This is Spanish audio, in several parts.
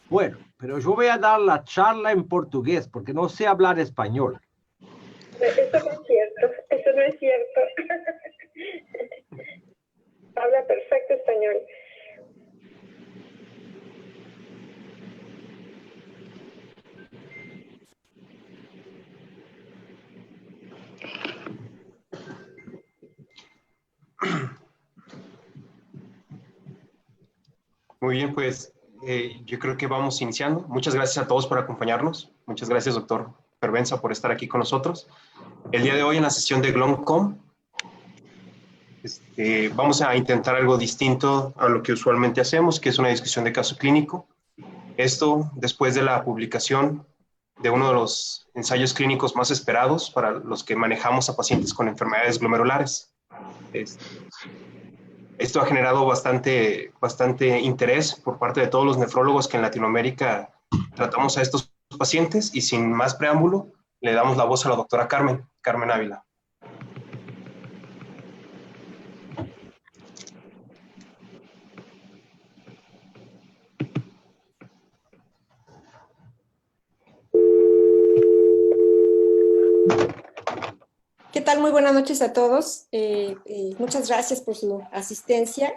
Bueno, pero yo voy a dar la charla en portugués porque no sé hablar español. Eso no es cierto, eso no es cierto. Habla perfecto español. Muy bien, pues yo creo que vamos iniciando. Muchas gracias a todos por acompañarnos. Muchas gracias, doctor Fervenza, por estar aquí con nosotros. El día de hoy en la sesión de GLOMCOM vamos a intentar algo distinto a lo que usualmente hacemos, que es una discusión de caso clínico. Esto después de la publicación de uno de los ensayos clínicos más esperados para los que manejamos a pacientes con enfermedades glomerulares. Esto ha generado bastante interés por parte de todos los nefrólogos que en Latinoamérica tratamos a estos pacientes, y sin más preámbulo, le damos la voz a la doctora Carmen Ávila. ¿Qué tal? Muy buenas noches a todos. Muchas gracias por su asistencia.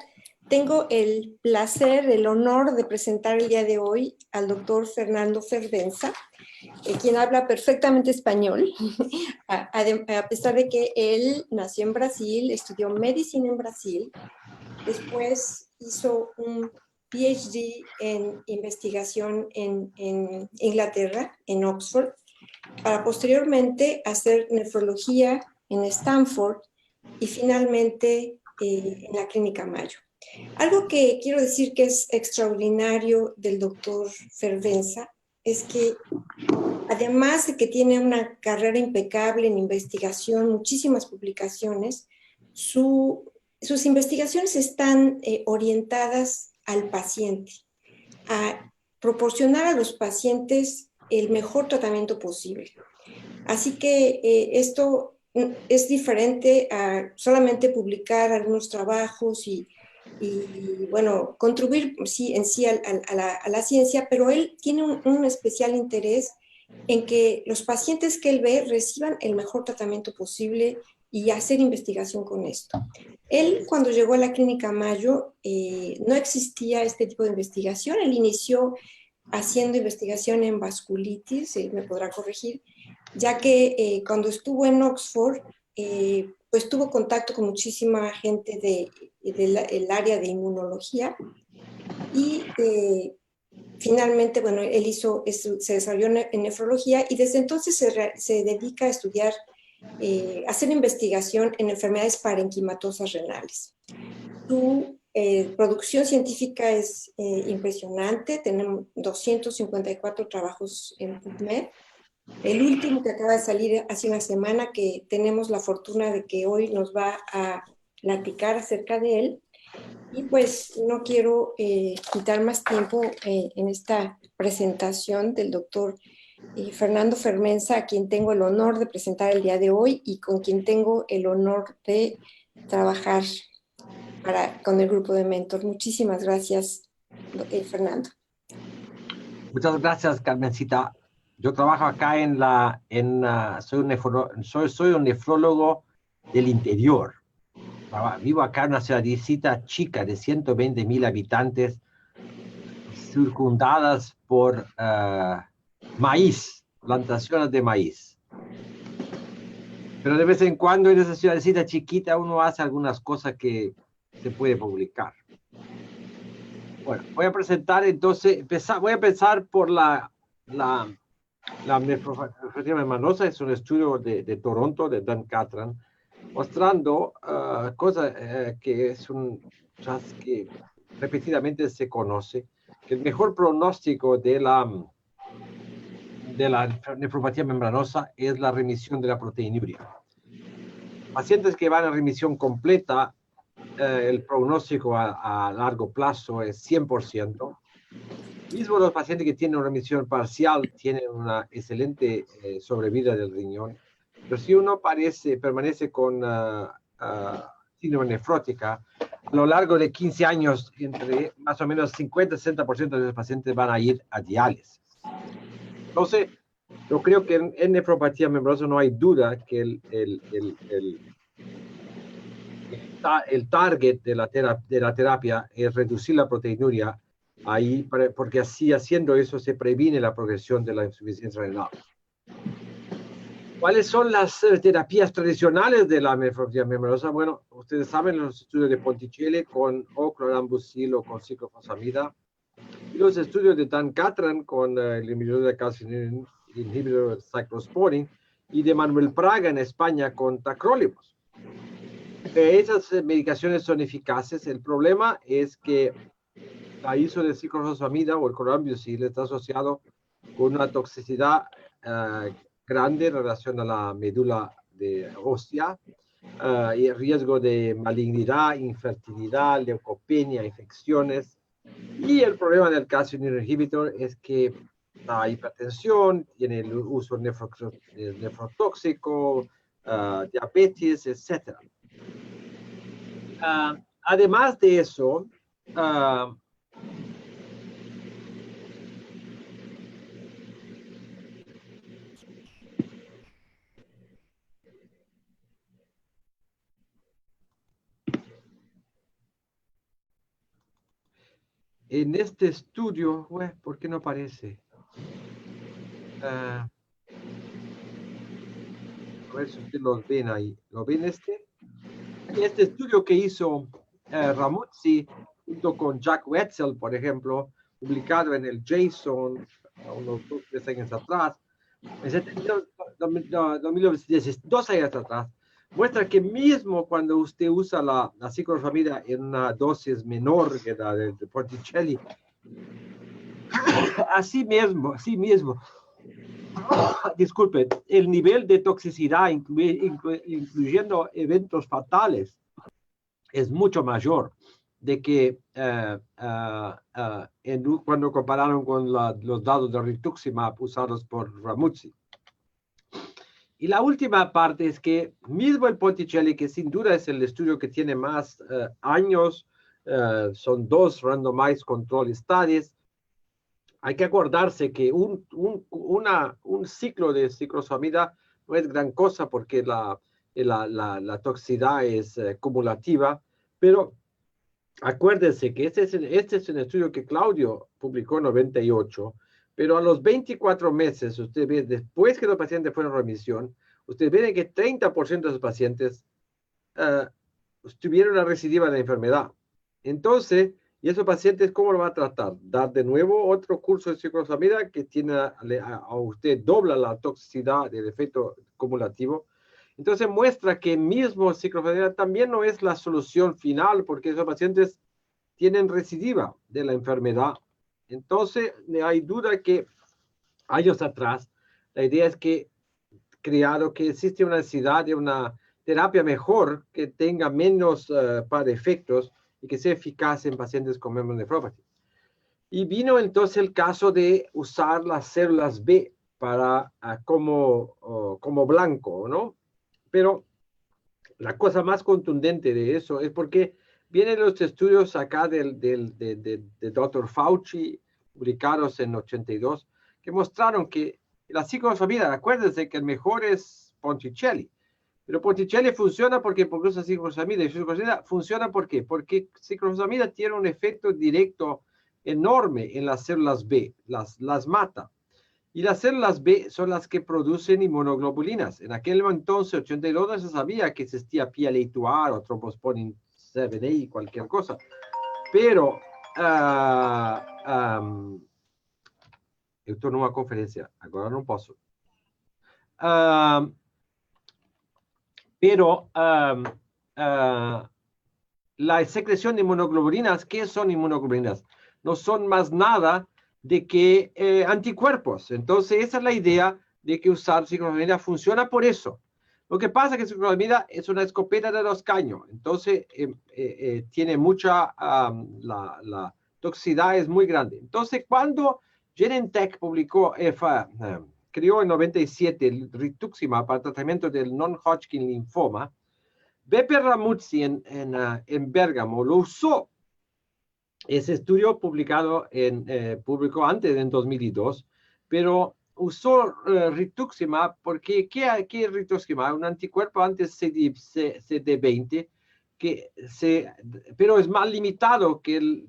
Tengo el placer, el honor de presentar el día de hoy al doctor Fernando Fervenza, quien habla perfectamente español, a pesar de que él nació en Brasil, estudió medicina en Brasil, después hizo un PhD en investigación en Inglaterra, en Oxford, para posteriormente hacer nefrología en Stanford y finalmente en la Clínica Mayo. Algo que quiero decir que es extraordinario del doctor Fervenza es que además de que tiene una carrera impecable en investigación, muchísimas publicaciones, sus investigaciones están orientadas al paciente, a proporcionar a los pacientes el mejor tratamiento posible. Así que esto es diferente a solamente publicar algunos trabajos y bueno, contribuir en sí a la ciencia, pero él tiene un especial interés en que los pacientes que él ve reciban el mejor tratamiento posible y hacer investigación con esto. Él, cuando llegó a la Clínica Mayo, no existía este tipo de investigación. Él inició haciendo investigación en vasculitis, me podrá corregir, ya que cuando estuvo en Oxford, pues tuvo contacto con muchísima gente del área de inmunología y finalmente, bueno, él se desarrolló en nefrología y desde entonces se dedica a estudiar, hacer investigación en enfermedades parenquimatosas renales. Su producción científica es impresionante, tenemos 254 trabajos en PubMed. El último que acaba de salir hace una semana, que tenemos la fortuna de que hoy nos va a platicar acerca de él. Y pues no quiero quitar más tiempo en esta presentación del doctor Fernando Fervenza, a quien tengo el honor de presentar el día de hoy y con quien tengo el honor de trabajar con el grupo de Mentor. Muchísimas gracias, Fernando. Muchas gracias, Carmencita. Yo trabajo acá soy un nefrólogo del interior. Vivo acá en una ciudadcita chica de 120,000 habitantes, circundadas por maíz, plantaciones de maíz. Pero de vez en cuando en esa ciudadcita chiquita uno hace algunas cosas que se puede publicar. Bueno, voy a presentar entonces, voy a empezar por la nefropatia membranosa. Es un estudio de Toronto, de Dan Catran, mostrando cosas que que repetidamente se conoce, que el mejor pronóstico de la nefropatía membranosa es la remisión de la proteinuria. Pacientes que van a remisión completa, el pronóstico a largo plazo es 100%. Mismo los pacientes que tienen una remisión parcial tienen una excelente sobrevida del riñón. Pero si uno permanece con síndrome nefrótica, a lo largo de 15 años, entre más o menos 50-60% de los pacientes van a ir a diálisis. Entonces, yo creo que en nefropatía membrosa no hay duda que el target de la terapia es reducir la proteinuria ahí, porque así haciendo eso se previene la progresión de la insuficiencia renal. ¿Cuáles son las terapias tradicionales de la nefropatía membrosa? Bueno, ustedes saben los estudios de Ponticelli con clorambucil o con ciclofosfamida, y los estudios de Dan Catran con el inhibidor de calcio, inhibidor de cyclosporin, y de Manuel Praga en España con tacrolimus. Esas medicaciones son eficaces. El problema es que la ISO de ciclofosfamida o el clorambucil está asociado con una toxicidad grande en relación a la médula ósea y el riesgo de malignidad, infertilidad, leucopenia, infecciones. Y el problema del calcio inhibitor es que la hipertensión, tiene el uso nefrotóxico, diabetes, etc. Además de eso, en este estudio, ¿por qué no aparece? A ver si ustedes los ven ahí. ¿Lo ven este? Este estudio que hizo Ramuzzi junto con Jack Wetzel, por ejemplo, publicado en el JSON unos 2 años atrás, en 2 años atrás, muestra que mismo cuando usted usa la ciclofosfamida en una dosis menor que la de Ponticelli, así mismo, disculpe, el nivel de toxicidad, incluyendo eventos fatales, es mucho mayor de que cuando compararon con los datos de rituximab usados por Ramuzzi. Y la última parte es que mismo el Ponticelli, que sin duda es el estudio que tiene más años, son 2 randomized control studies, hay que acordarse que un ciclo de ciclofosfamida no es gran cosa porque la toxicidad es cumulativa, pero acuérdense que este es un estudio que Claudio publicó en 98, pero a los 24 meses, usted ve, después que los pacientes fueron en remisión, usted ve que 30% de los pacientes tuvieron una recidiva de la enfermedad. Entonces, ¿y esos pacientes cómo lo va a tratar? Dar de nuevo otro curso de ciclofosfamida que tiene a usted dobla la toxicidad del efecto cumulativo. Entonces muestra que mismo ciclofosfamida también no es la solución final porque esos pacientes tienen recidiva de la enfermedad. Entonces, no hay duda que años atrás, la idea es que creado que existe una necesidad de una terapia mejor que tenga menos par efectos y que sea eficaz en pacientes con membranous nephropathy. Y vino entonces el caso de usar las células B para como blanco, ¿no? Pero la cosa más contundente de eso es porque vienen los estudios acá de Dr. Fauci, publicados en 82, que mostraron que la ciclofosfamida, acuérdense que el mejor es Ponticelli, pero Ponticelli funciona porque produce ciclofosfamida, y ciclofosfamida funciona ¿por qué? Porque ciclofosfamida tiene un efecto directo enorme en las células B, las mata. Y las células B son las que producen inmunoglobulinas. En aquel entonces, 82, no se sabía que existía PLA2R o thrombopoietin 7A, cualquier cosa. Pero, esto es una conferencia, ahora no puedo. La secreción de inmunoglobulinas, ¿qué son inmunoglobulinas? No son más nada de que anticuerpos. Entonces, esa es la idea de que usar ciclofosfamida funciona por eso. Lo que pasa es que ciclofosfamida es una escopeta de 2 caños. Entonces, tiene mucha, la toxicidad es muy grande. Entonces, cuando Genentech creó en 97 el rituximab para tratamiento del non-Hodgkin linfoma, Beppe Ramuzzi en Bérgamo lo usó. Ese estudio publicado publicó antes, en 2002, pero usó rituximab porque, ¿qué es rituximab? Un anticuerpo antes CD20, pero es más limitado que el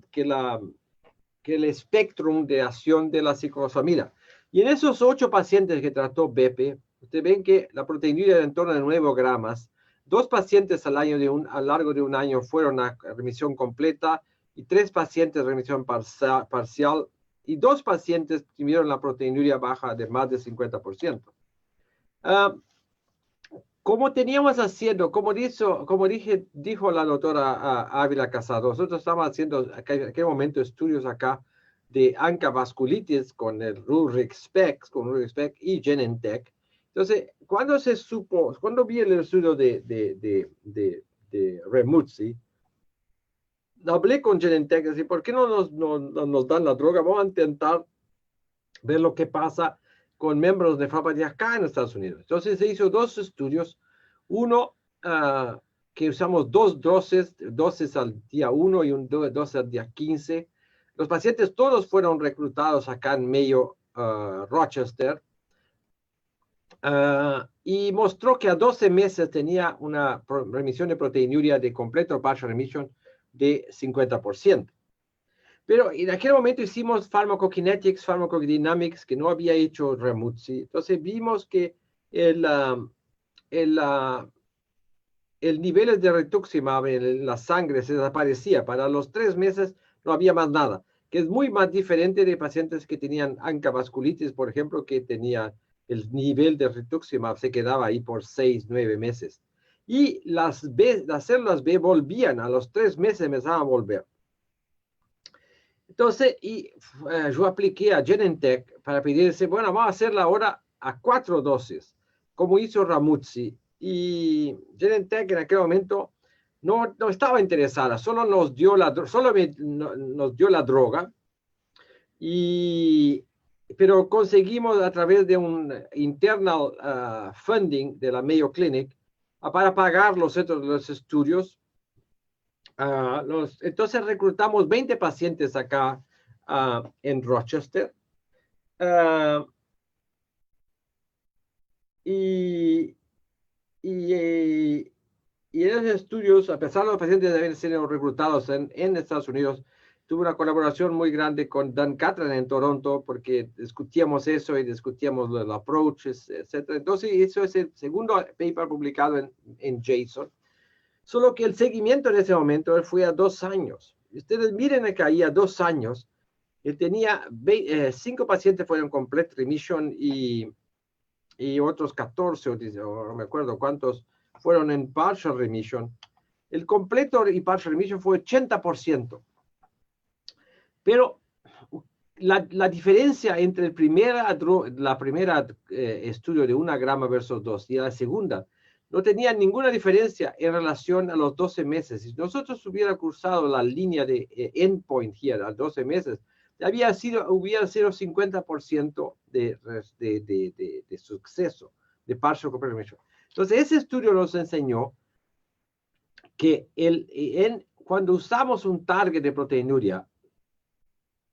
espectro de acción de la ciclosamida. Y en esos 8 pacientes que trató Beppe, ustedes ven que la proteinuria era en torno de 9 gramos. 2 pacientes a lo largo de un año fueron a remisión completa y 3 pacientes remisión parcial y 2 pacientes tuvieron la proteinuria baja de más del 50%. Como teníamos haciendo, como dijo la doctora Ávila Casado, nosotros estábamos haciendo en aquel momento estudios acá de ANCA-vasculitis con el RURIC-SPEC y Genentech. Entonces, cuando vi el estudio de Ramuzzi, hablé con Genentech, así, ¿por qué no nos dan la droga? Vamos a intentar ver lo que pasa con miembros de nefropatía acá en Estados Unidos. Entonces se hizo 2 estudios, uno que usamos 2 dosis al día 1 y un dosis al día 15. Los pacientes todos fueron reclutados acá en Mayo Rochester y mostró que a 12 meses tenía una remisión de proteinuria de completo partial remission de 50%. Pero en aquel momento hicimos pharmacokinetics, pharmacodynamics, que no había hecho Ramuzzi. Entonces vimos que el nivel de rituximab en la sangre se desaparecía. Para los 3 meses no había más nada, que es muy más diferente de pacientes que tenían ANCA-vasculitis, por ejemplo, que tenía el nivel de rituximab se quedaba ahí por 6, 9 meses. Y las células B volvían, a los 3 meses empezaban a volver. Entonces, yo apliqué a Genentech para pedirse, bueno, vamos a hacerla ahora a 4 dosis, como hizo Ramuzzi. Y Genentech en aquel momento no estaba interesada, solo nos dio la droga, pero conseguimos a través de un internal funding de la Mayo Clinic para pagar los estudios. Entonces reclutamos 20 pacientes acá en Rochester. Y en esos estudios, a pesar de los pacientes de haber sido reclutados en Estados Unidos, tuve una colaboración muy grande con Dan Catran en Toronto, porque discutíamos eso y discutíamos los approaches, etc. Entonces, eso es el segundo paper publicado en JSON. Solo que el seguimiento en ese momento fue a 2 años. Ustedes miren acá, ahí a 2 años, él tenía 5 pacientes fueron complete remission y otros 14, o no me acuerdo cuántos, fueron en partial remission. El completo y partial remission fue 80%. Pero la diferencia entre la primera estudio de 1 grama versus 2 y la segunda no tenía ninguna diferencia en relación a los 12 meses. Si nosotros hubiera cruzado la línea de endpoint here a 12 meses, hubiera sido 50% de suceso de partial complete remission. Entonces, ese estudio nos enseñó que cuando usamos un target de proteinuria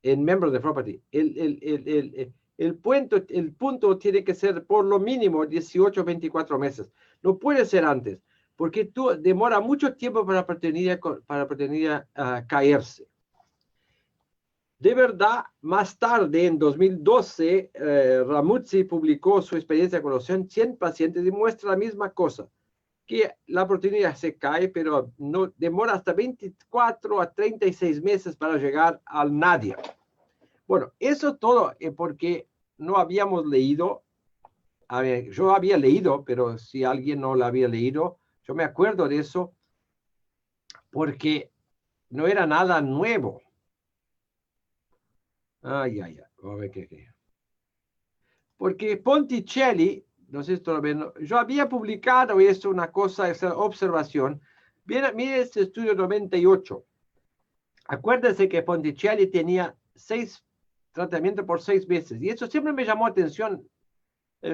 en miembros de nefropatía, el punto tiene que ser por lo mínimo 18 24 meses. No puede ser antes, porque demora mucho tiempo para la proteinuria caerse. De verdad, más tarde, en 2012, Ramuzzi publicó su experiencia con los 100 pacientes y muestra la misma cosa, que la proteinuria se cae, pero no demora hasta 24 a 36 meses para llegar al nadir. Bueno, eso todo porque no habíamos leído. A ver, yo había leído, pero si alguien no lo había leído, yo me acuerdo de eso porque no era nada nuevo. Ay. A ver qué. Porque Ponticelli, no sé si esto lo ven, yo había publicado esto, una cosa, esa observación. Mire este estudio 98. Acuérdense que Ponticelli tenía 6 tratamientos por 6 meses. Y eso siempre me llamó atención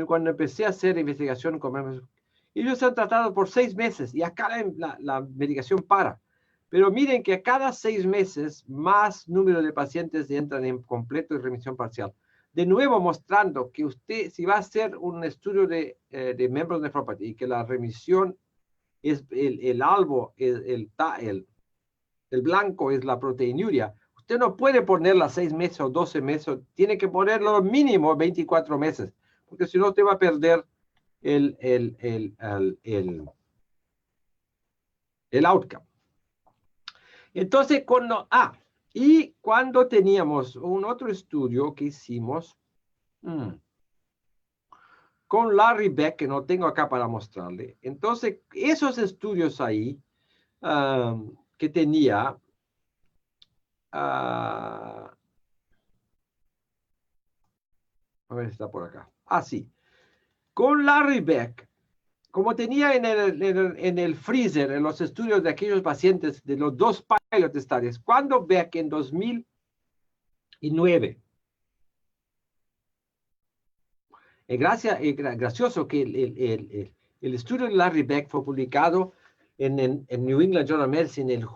cuando empecé a hacer investigación con Ellos se han tratado por 6 meses y acá la medicación para. Pero miren que a cada 6 meses más número de pacientes entran en completo y remisión parcial. De nuevo mostrando que usted, si va a hacer un estudio de membros nefropatía y que la remisión es el albo, el blanco es la proteinuria, usted no puede ponerla 6 meses o 12 meses, tiene que ponerlo mínimo 24 meses, porque si no usted va a perder el outcome. Entonces, cuando teníamos un otro estudio que hicimos con Larry Beck, que no tengo acá para mostrarle. Entonces, esos estudios ahí que tenía, a ver si está por acá. Sí. Con Larry Beck, como tenía en el freezer, en los estudios de aquellos pacientes de los 2 pilot studies, cuando Beck en 2009, gracioso que el estudio de Larry Beck fue publicado en New England Journal of Medicine el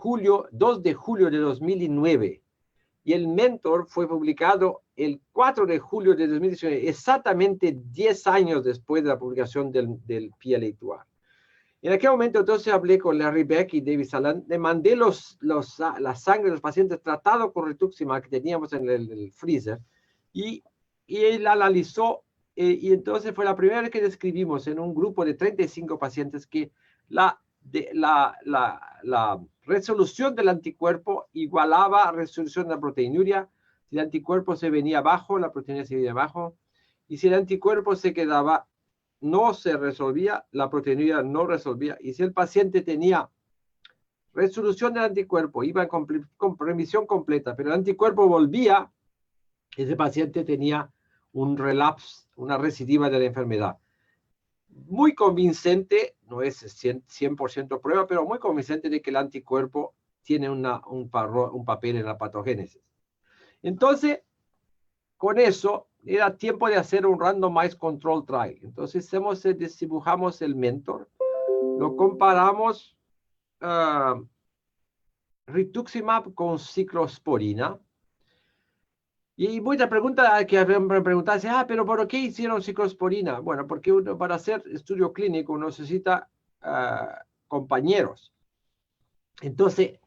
2 de julio de 2009, y el Mentor fue publicado el 4 de julio de 2019, exactamente 10 años después de la publicación del PLA2R. En aquel momento entonces hablé con Larry Beck y David Saland, le mandé la sangre de los pacientes tratados con rituximab que teníamos en el freezer, y él analizó, y entonces fue la primera vez que describimos en un grupo de 35 pacientes que la resolución del anticuerpo igualaba a resolución de la proteinuria. Si el anticuerpo se venía abajo, la proteinuria se venía abajo, y si el anticuerpo se quedaba, no se resolvía, la proteinuria no resolvía, y si el paciente tenía resolución del anticuerpo, iba con remisión completa, pero el anticuerpo volvía, ese paciente tenía un relapse, una recidiva de la enfermedad. Muy convincente, no es 100% prueba, pero muy convincente de que el anticuerpo tiene un papel en la patogénesis. Entonces, con eso, era tiempo de hacer un randomized control trial. Entonces, dibujamos el Mentor, lo comparamos rituximab con ciclosporina. Y mucha pregunta que me preguntarse, pero ¿por qué hicieron ciclosporina? Bueno, porque para hacer estudio clínico necesita compañeros. Entonces,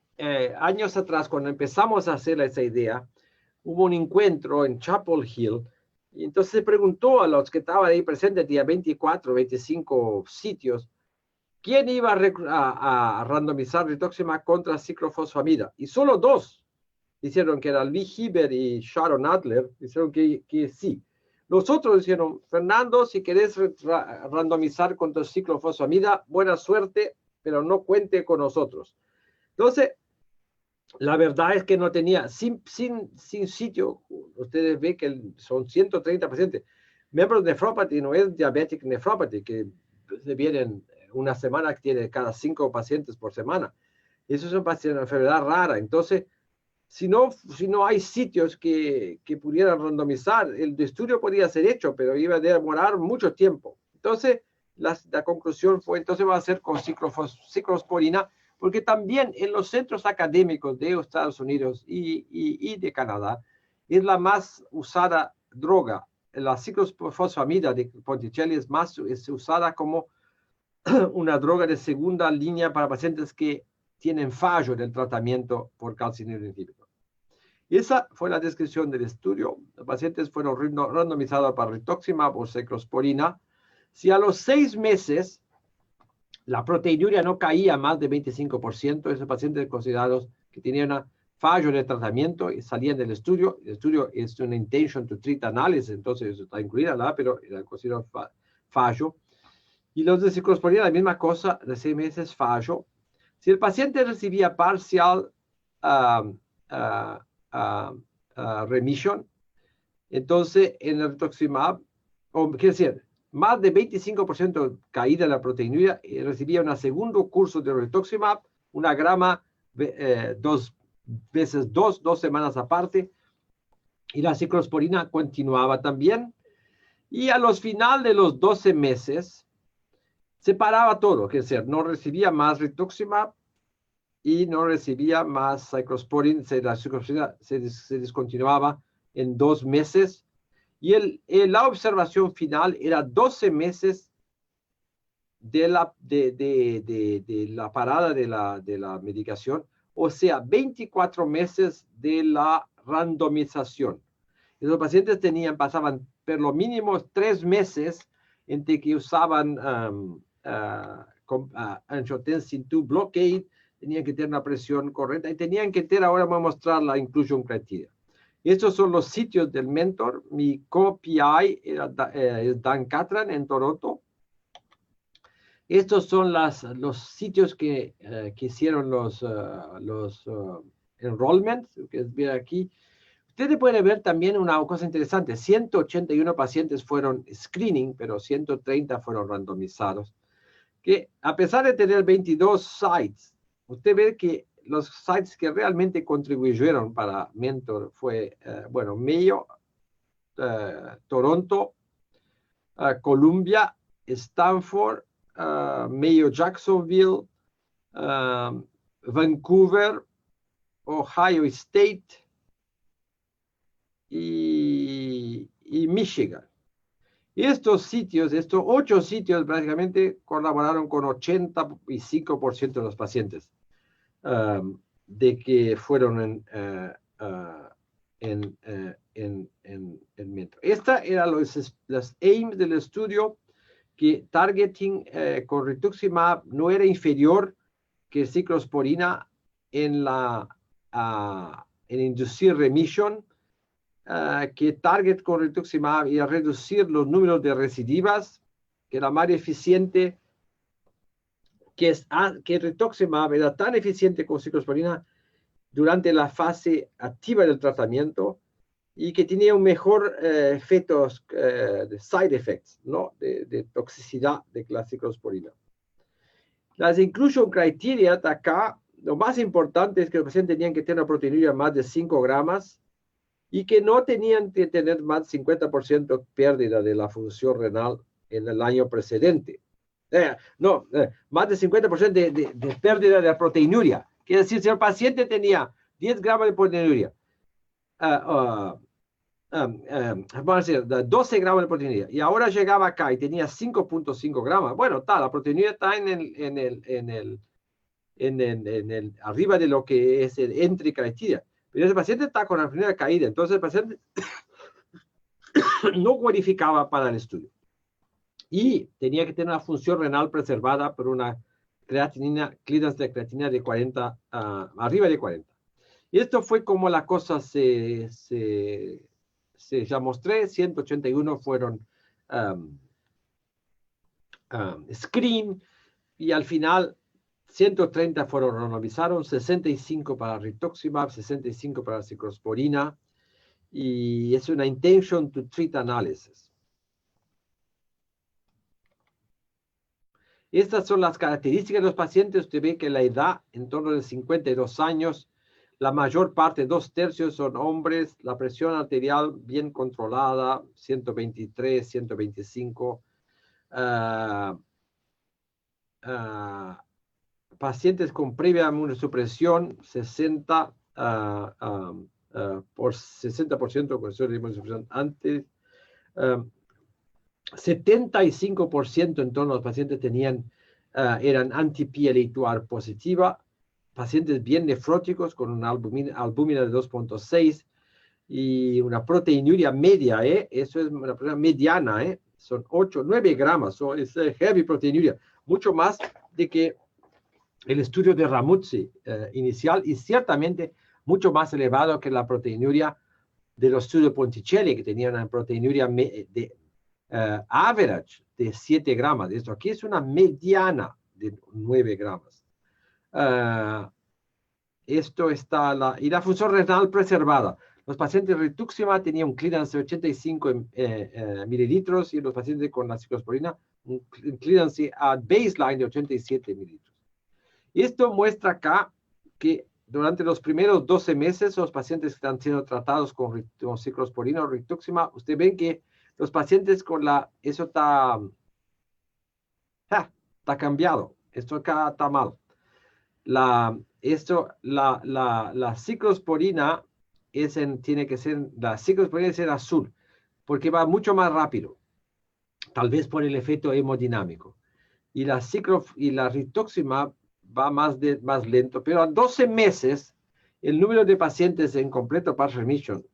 años atrás, cuando empezamos a hacer esa idea, hubo un encuentro en Chapel Hill, y entonces se preguntó a los que estaban ahí presentes, día 24, 25 sitios, ¿quién iba a randomizar rituximab contra ciclofosfamida? Y solo 2 dijeron que era Lee Heber y Sharon Adler, dijeron que sí. Los otros dijeron, Fernando, si querés randomizar contra ciclofosfamida, buena suerte, pero no cuente con nosotros. Entonces, la verdad es que no tenía, sin sitio, ustedes ven que son 130 pacientes. Members nephropathy no es diabetic nephropathy, que vienen una semana que tiene cada 5 pacientes por semana. Eso es una enfermedad rara. Entonces, si no hay sitios que pudieran randomizar, el estudio podría ser hecho, pero iba a demorar mucho tiempo. Entonces, la conclusión fue, entonces va a ser con ciclosporina, porque también en los centros académicos de Estados Unidos y de Canadá, es la más usada droga. La ciclofosfamida de Ponticelli es usada como una droga de segunda línea para pacientes que tienen fallo del tratamiento por calcineurin inhibitor. Esa fue la descripción del estudio. Los pacientes fueron randomizados para rituximab o ciclosporina. Si a los 6 meses la proteinuria no caía más de 25%, esos pacientes considerados que tenían fallo en el tratamiento y salían del estudio. El estudio es una intention to treat análisis, entonces eso está incluida, ¿no? Pero era considerado fallo. Y los de ciclosporina, la misma cosa, de 6 meses fallo. Si el paciente recibía parcial remission, entonces en el rituximab, quiere decir, más de 25% caída en la proteinuria, recibía un segundo curso de rituximab, 1 grama 2 veces 2 semanas aparte, y la ciclosporina continuaba también. Y a los final de los 12 meses, separaba todo, es decir, no recibía más rituximab y no recibía más cyclosporin, la ciclosporina se discontinuaba en 2 meses, y la observación final era 12 meses de la parada de la medicación, o sea, 24 meses de la randomización. Y los pacientes pasaban por lo mínimo 3 meses entre que usaban angiotensin II blockade, tenían que tener una presión correcta y tenían que tener, ahora voy a mostrar la inclusion criteria. Estos son los sitios del mentor. Mi co-PI es Dan Catran en Toronto. Estos son los sitios que hicieron los enrollments, que es ver aquí. Ustedes pueden ver también una cosa interesante. 181 pacientes fueron screening, pero 130 fueron randomizados. Que a pesar de tener 22 sites, usted ve que los sites que realmente contribuyeron para Mentor fue, bueno, Mayo, Toronto, Columbia, Stanford, Mayo Jacksonville, Vancouver, Ohio State y Michigan. Y estos 8 sitios prácticamente colaboraron con 85% de los pacientes de que fueron en Mentor. Esta era los aims del estudio, que targeting con rituximab no era inferior que ciclosporina en inducir remisión, que target con rituximab y a reducir los números de recidivas, que era más eficiente, que rituximab era tan eficiente con ciclosporina durante la fase activa del tratamiento y que tenía un mejor efectos de side effects, ¿no? de toxicidad de la ciclosporina. Las inclusion criteria de acá, lo más importante es que los pacientes tenían que tener una proteinuria más de 5 gramos, y que no tenían que tener más de 50% pérdida de la función renal en el año precedente. Más de 50% de pérdida de la proteinuria. Quiere decir, si el paciente tenía 10 gramos de proteinuria, vamos a decir, 12 gramos de proteinuria, y ahora llegaba acá y tenía 5.5 gramos, bueno, la proteinuria está arriba de lo que es el entry criteria. Pero ese paciente está con la proteinuria caída, entonces el paciente no cualificaba para el estudio. Y tenía que tener una función renal preservada por una creatinina, clearance de creatinina de 40, arriba de 40. Y esto fue como la cosa ya mostré. 181 fueron screen, y al final 130 fueron randomizados, 65 para rituximab, 65 para ciclosporina, y es una intention to treat analysis. Estas son las características de los pacientes. Usted ve que la edad en torno de 52 años, la mayor parte, 2/3 son hombres, la presión arterial bien controlada, 123, 125, pacientes con previa inmunosupresión, 60 por 60% con inmunosupresión antes. 75% en torno a los pacientes eran anti-PLA2R positiva, pacientes bien nefróticos con una albúmina de 2.6 y una proteinuria media, eso es una proteinuria mediana, son 9 gramos, es heavy proteinuria, mucho más de que el estudio de Ramuzzi inicial, y ciertamente mucho más elevado que la proteinuria de los estudios de Ponticelli, que tenían una proteinuria de average de 7 gramos. Esto aquí es una mediana de 9 gramos. Esto está y la función renal preservada. Los pacientes rituximab tenían un clearance de 85 mililitros, y los pacientes con la ciclosporina un clearance a baseline de 87 mililitros. Esto muestra acá que durante los primeros 12 meses, los pacientes que están siendo tratados con ciclosporina o rituximab, ustedes ven que los pacientes con eso está está cambiado. Esto acá está mal. La ciclosporina tiene que ser, la ciclosporina debe ser azul, porque va mucho más rápido, tal vez por el efecto hemodinámico. Y la rituximab va más lento, pero a 12 meses, el número de pacientes en completo partial remission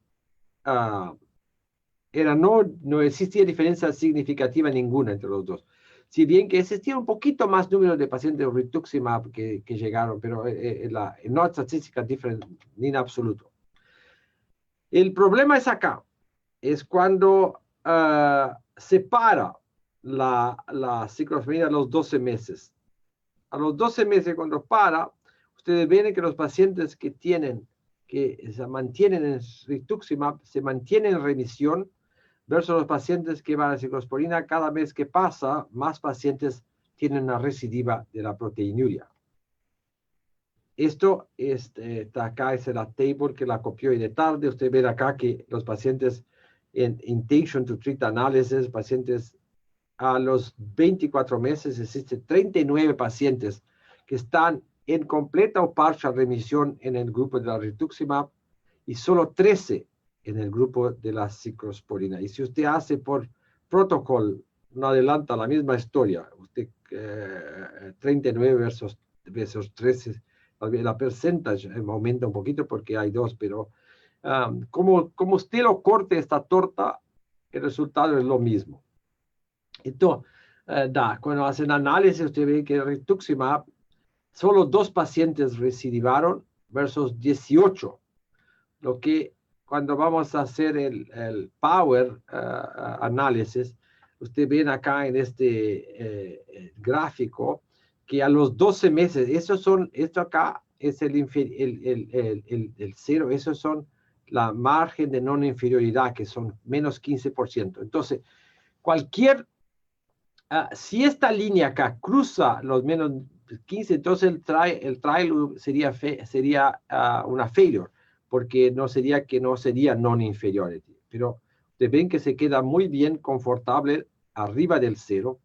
no existía diferencia significativa ninguna entre los dos. Si bien que existía un poquito más número de pacientes de rituximab que llegaron, pero no estadística diferente ni en absoluto. El problema es acá, es cuando se para la ciclosporina a los 12 meses. A los 12 meses, cuando para, ustedes ven que los pacientes que se mantienen en rituximab se mantienen en remisión, versus los pacientes que van a ciclosporina, cada vez que pasa, más pacientes tienen una recidiva de la proteinuria. Esto está acá, es la table que la copió y de tarde. Usted ve acá que los pacientes en intention to treat análisis, pacientes a los 24 meses, existen 39 pacientes que están en completa o partial remisión en el grupo de la rituximab y solo 13 en el grupo de la ciclosporina. Y si usted hace por protocolo, no adelanta la misma historia, usted 39 versus 13, la percentage aumenta un poquito porque hay dos, pero como usted lo corte esta torta, el resultado es lo mismo. Entonces, cuando hacen análisis, usted ve que rituximab, solo 2 pacientes recidivaron versus 18, lo que cuando vamos a hacer el power análisis, usted ven acá en este gráfico que a los 12 meses, esto acá es el cero, esos son la margen de no inferioridad, que son menos 15%. Entonces, si esta línea acá cruza los menos 15, entonces el trial sería una failure, porque no sería non-inferiority. Pero ustedes ven que se queda muy bien confortable arriba del cero.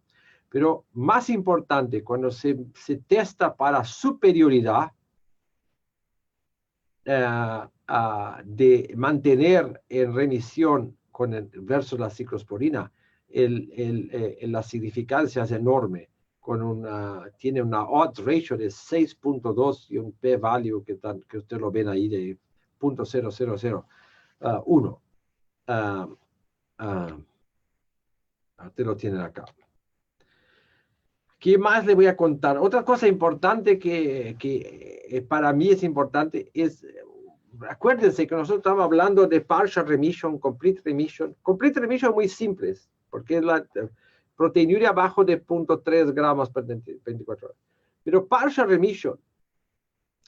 Pero más importante, cuando se testa para superioridad de mantener en remisión versus la ciclosporina, la significancia es enorme. Tiene una odds ratio de 6.2 y un p-value que usted lo ven ahí de 0.0001. Usted lo tienen acá. ¿Qué más le voy a contar? Otra cosa importante que para mí es importante es, acuérdense que nosotros estamos hablando de partial remission, complete remission. Complete remission es muy simple, porque es la proteinuria abajo de 0.3 gramos por 24 horas. Pero partial remission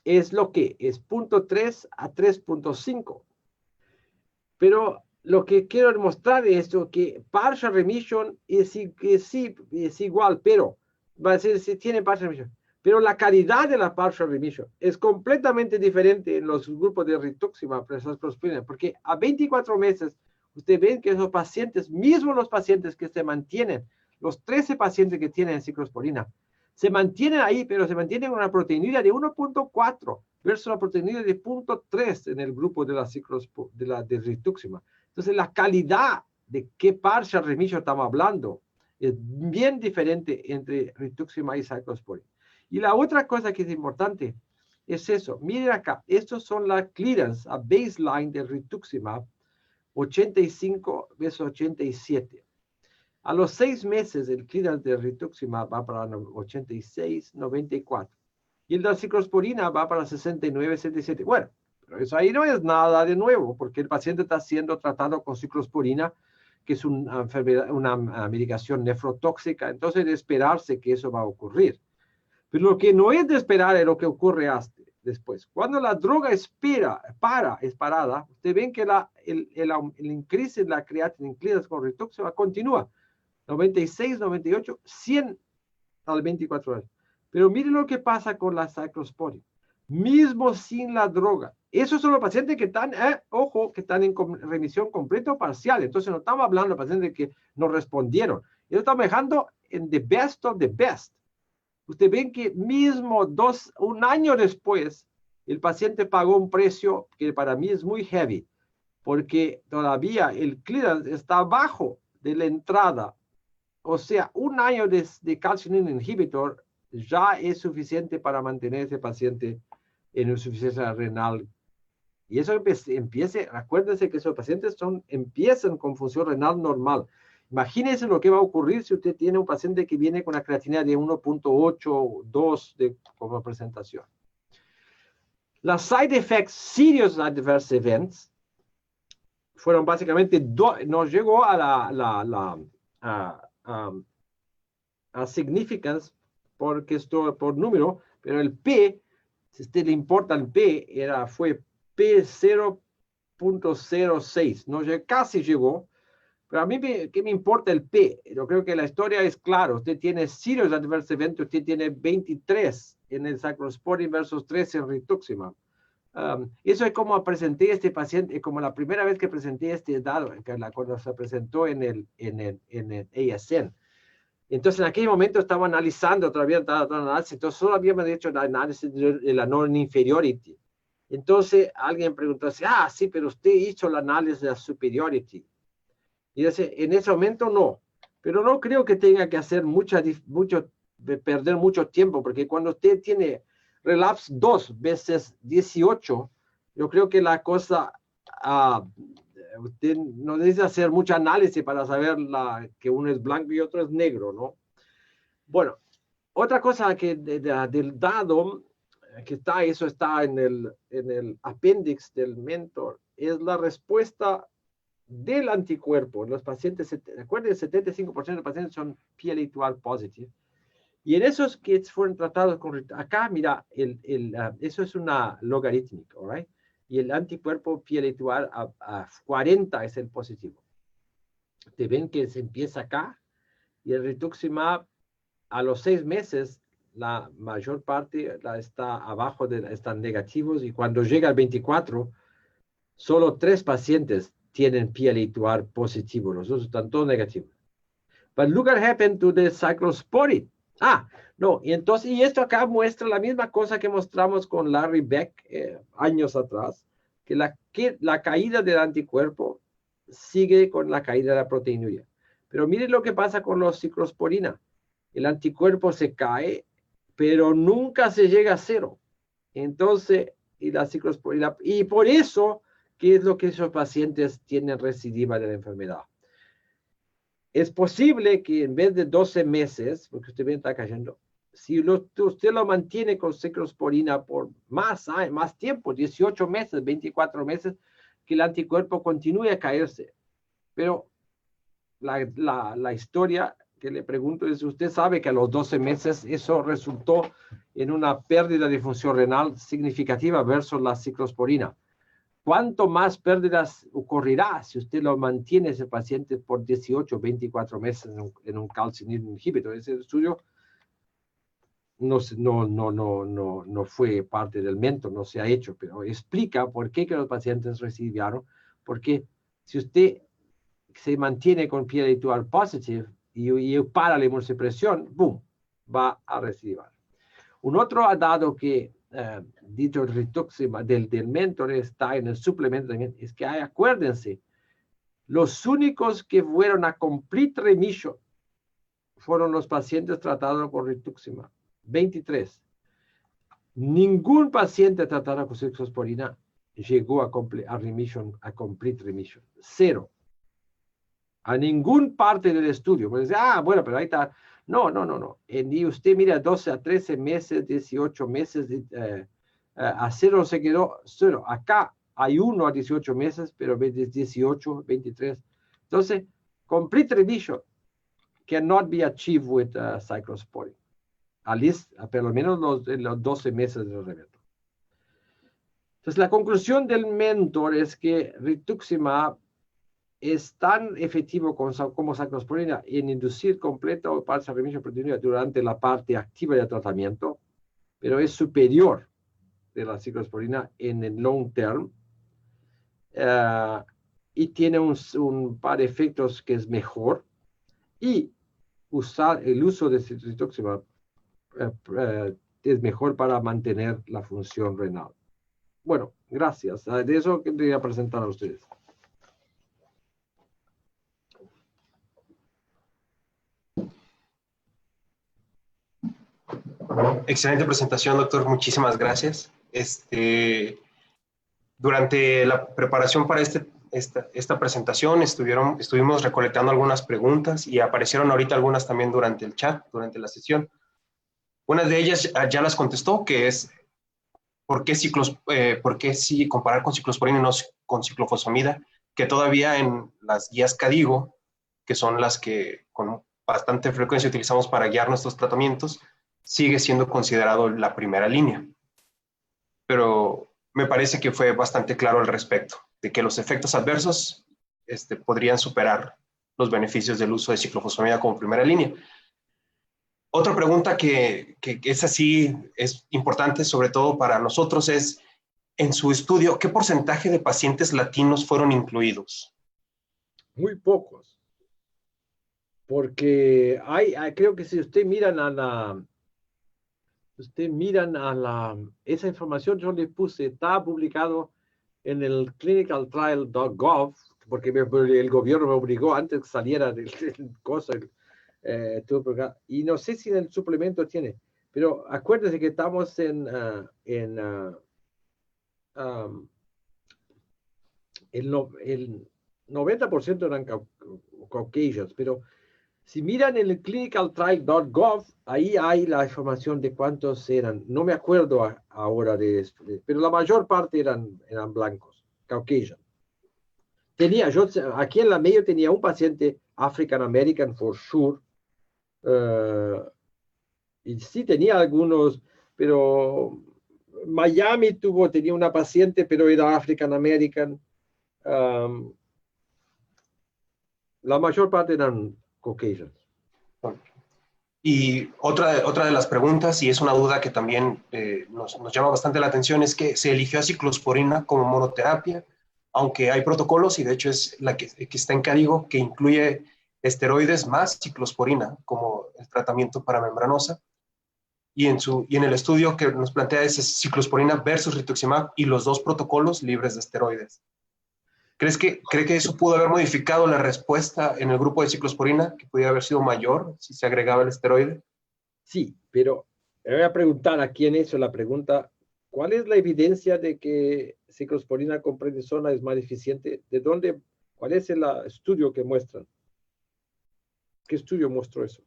es lo que es 0.3 a 3.5. Pero lo que quiero demostrar es esto, que partial remission es igual, pero va a decir si tiene partial remission. Pero la calidad de la partial remission es completamente diferente en los grupos de rituximab, porque a 24 meses usted ve que esos pacientes, mismo los pacientes que se mantienen, los 13 pacientes que tienen ciclosporina, se mantienen ahí, pero se mantienen con una proteinuria de 1.4 versus la proteinuria de 0.3 en el grupo de de rituximab. Entonces, la calidad de qué partial remission estamos hablando es bien diferente entre rituximab y ciclosporina. Y la otra cosa que es importante es eso. Miren acá, estos son las clearance a baseline de rituximab, 85 versus 87. A los 6 meses, el clearance de rituximab va para 86, 94. Y el de la ciclosporina va para 69, 77. Bueno, pero eso ahí no es nada de nuevo, porque el paciente está siendo tratado con ciclosporina, que es una medicación nefrotóxica. Entonces, de esperarse que eso va a ocurrir. Pero lo que no es de esperar es lo que ocurre después. Cuando la droga es parada, ustedes ven que el increase en la creatina clearance con rituximab continúa. 96, 98, 100 al 24 horas. Pero miren lo que pasa con la ciclosporina. Mismo sin la droga. Esos son los pacientes que están, que están en remisión completa o parcial. Entonces no estamos hablando de pacientes que no respondieron. Estamos dejando en the best of the best. Usted ven que mismo un año después, el paciente pagó un precio que para mí es muy heavy, porque todavía el clearance está abajo de la entrada. O sea, un año de calcineurin inhibitor ya es suficiente para mantener ese paciente en insuficiencia renal. Y eso acuérdense que esos pacientes empiezan con función renal normal. Imagínense lo que va a ocurrir si usted tiene un paciente que viene con una creatinina de 1.8, 2 como presentación. Las side effects, serious adverse events, fueron básicamente nos llegó a a significance por número, pero el P, si a usted le importa el P, fue P 0.06, no, casi llegó, pero a mí ¿qué me importa el P? Yo creo que la historia es clara. Usted tiene serious adverse event, usted tiene 23 en el cyclosporin versus 13 en rituximab. Eso es como presenté este paciente, como la primera vez que presenté este dado, cuando se presentó en el ASN. Entonces, en aquel momento estaba analizando, todavía estaba dando análisis, entonces solo habíamos hecho el análisis de la non-inferiority. Entonces, alguien preguntó así, sí, pero usted hizo el análisis de la superiority. Y en ese momento no, pero no creo que tenga que hacer perder mucho tiempo, porque cuando usted tiene relapse 2 veces 18, yo creo que la cosa, usted no necesita hacer mucho análisis para saber que uno es blanco y otro es negro, ¿no? Bueno, otra cosa que del dado, eso está en el apéndice del mentor, es la respuesta del anticuerpo. Los pacientes, recuerden, el 75% de los pacientes son PLA2R positive. Y en esos que fueron tratados acá, mira, eso es una logarítmica, ¿right? Y el anticuerpo PLA2R a 40 es el positivo. Te ven que se empieza acá, y el rituximab a los 6 meses, la mayor parte está abajo, están negativos, y cuando llega al 24, solo 3 pacientes tienen PLA2R positivo, los otros están todos negativos. But look what happened to the cyclosporin. No, y esto acá muestra la misma cosa que mostramos con Larry Beck años atrás, que la caída del anticuerpo sigue con la caída de la proteinuria. Pero miren lo que pasa con los ciclosporina. El anticuerpo se cae, pero nunca se llega a cero. Entonces, y la ciclosporina, y por eso, ¿qué es lo que esos pacientes tienen recidiva de la enfermedad? Es posible que en vez de 12 meses, porque usted bien está cayendo, si usted lo mantiene con ciclosporina por más tiempo, 18 meses, 24 meses, que el anticuerpo continúe a caerse. Pero la historia que le pregunto es, usted sabe que a los 12 meses eso resultó en una pérdida de función renal significativa versus la ciclosporina. ¿Cuánto más pérdidas ocurrirá si usted lo mantiene ese paciente por 18, 24 meses en un calcineurin inhibitor? Ese estudio no fue parte del mentor, no se ha hecho, pero explica por qué que los pacientes recibieron, porque si usted se mantiene con PLA2R positive y para la inmunosupresión, boom, va a recibir. Un otro dado que dicho el rituximab del mentor está en el suplemento también, es que acuérdense, los únicos que fueron a complete remission fueron los pacientes tratados con rituximab, 23. Ningún paciente tratado con ciclosporina llegó a complete remission, 0. A ningún parte del estudio. Pues, bueno, pero ahí está. No. Y usted mira 12 a 13 meses, 18 meses, a 0 se quedó 0. Acá hay 1 a 18 meses, pero 18, 23. Entonces, complete remission cannot be achieved with cyclosporin. At least, por lo menos los 12 meses del evento. Entonces, la conclusión del mentor es que rituximab es tan efectivo como cyclosporina en inducir completa o parcial remisión proteinuria durante la parte activa del tratamiento, pero es superior de la ciclosporina en el long term y tiene un par de efectos que es mejor, y el uso de rituximab es mejor para mantener la función renal. Bueno, gracias. De eso quería presentar a ustedes. Excelente presentación, doctor. Muchísimas gracias. Durante la preparación para esta presentación estuvimos recolectando algunas preguntas y aparecieron ahorita algunas también durante el chat, durante la sesión. Una de ellas ya las contestó, que es ¿por qué sí comparar con ciclosporina y no con ciclofosfamida? Que todavía en las guías CADIGO, que son las que con bastante frecuencia utilizamos para guiar nuestros tratamientos, sigue siendo considerado la primera línea. Pero me parece que fue bastante claro al respecto, de que los efectos adversos podrían superar los beneficios del uso de ciclofosfamida como primera línea. Otra pregunta que es así, es importante sobre todo para nosotros es, en su estudio, ¿qué porcentaje de pacientes latinos fueron incluidos? Muy pocos. Porque creo que si usted miran esa información yo le puse, está publicado en el clinicaltrial.gov, porque el gobierno me obligó antes que saliera del cosa, y no sé si en el suplemento tiene, pero acuérdense que estamos el 90% eran Caucasians, pero si miran en el clinicaltrial.gov, ahí hay la información de cuántos eran. No me acuerdo ahora de esto, pero la mayor parte eran blancos, Caucasian. Yo aquí en la medio tenía un paciente African American for sure, y sí tenía algunos, pero Miami tenía una paciente, pero era African American. La mayor parte eran Caucasians. Y otra de las preguntas, y es una duda que también nos llama bastante la atención, es que se eligió a ciclosporina como monoterapia, aunque hay protocolos, y de hecho es la que está en CADIGO, que incluye esteroides más ciclosporina como el tratamiento para membranosa. Y en el estudio que nos plantea es ciclosporina versus rituximab y los dos protocolos libres de esteroides. ¿Cree que eso pudo haber modificado la respuesta en el grupo de ciclosporina, que pudiera haber sido mayor si se agregaba el esteroide? Sí, pero le voy a preguntar a quién hizo la pregunta, ¿cuál es la evidencia de que ciclosporina con prednisona es más eficiente? ¿Cuál es el estudio que muestran? ¿Qué estudio mostró eso?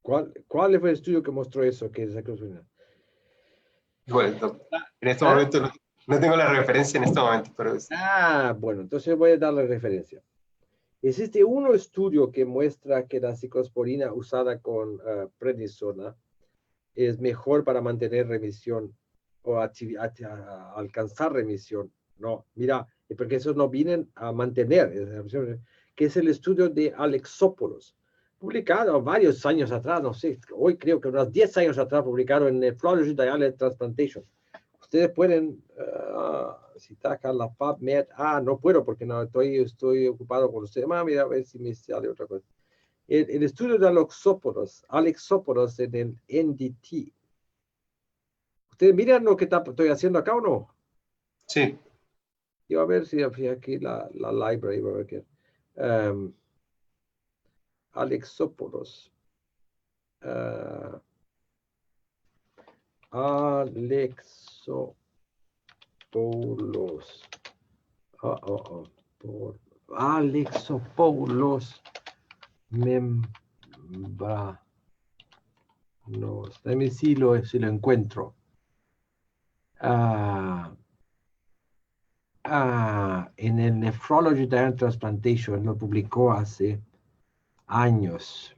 ¿Cuál fue el estudio que mostró eso, que es ciclosporina? Bueno, en este momento no tengo la referencia en este momento, pero bueno, entonces voy a dar la referencia. Existe un estudio que muestra que la ciclosporina usada con prednisona es mejor para mantener remisión o alcanzar remisión. No, mira, porque esos no vienen a mantener, que es el estudio de Alexopoulos, publicado varios años atrás, no sé, hoy creo que unos 10 años atrás, publicado en Nephrology Dialysis Transplantation. Ustedes pueden citar acá la PubMed. No puedo porque no estoy ocupado con ustedes. Mira, a ver si me sale otra cosa. El estudio de Alexopoulos en el NDT. ¿Ustedes miran lo que estoy haciendo acá o no? Sí. Yo a ver si aquí la library. A ver qué. Alexopoulos. Alexopoulos. Alexopoulos membranos. Déjame si lo encuentro. En el Nephrology Dialysis Transplantation lo publicó hace años.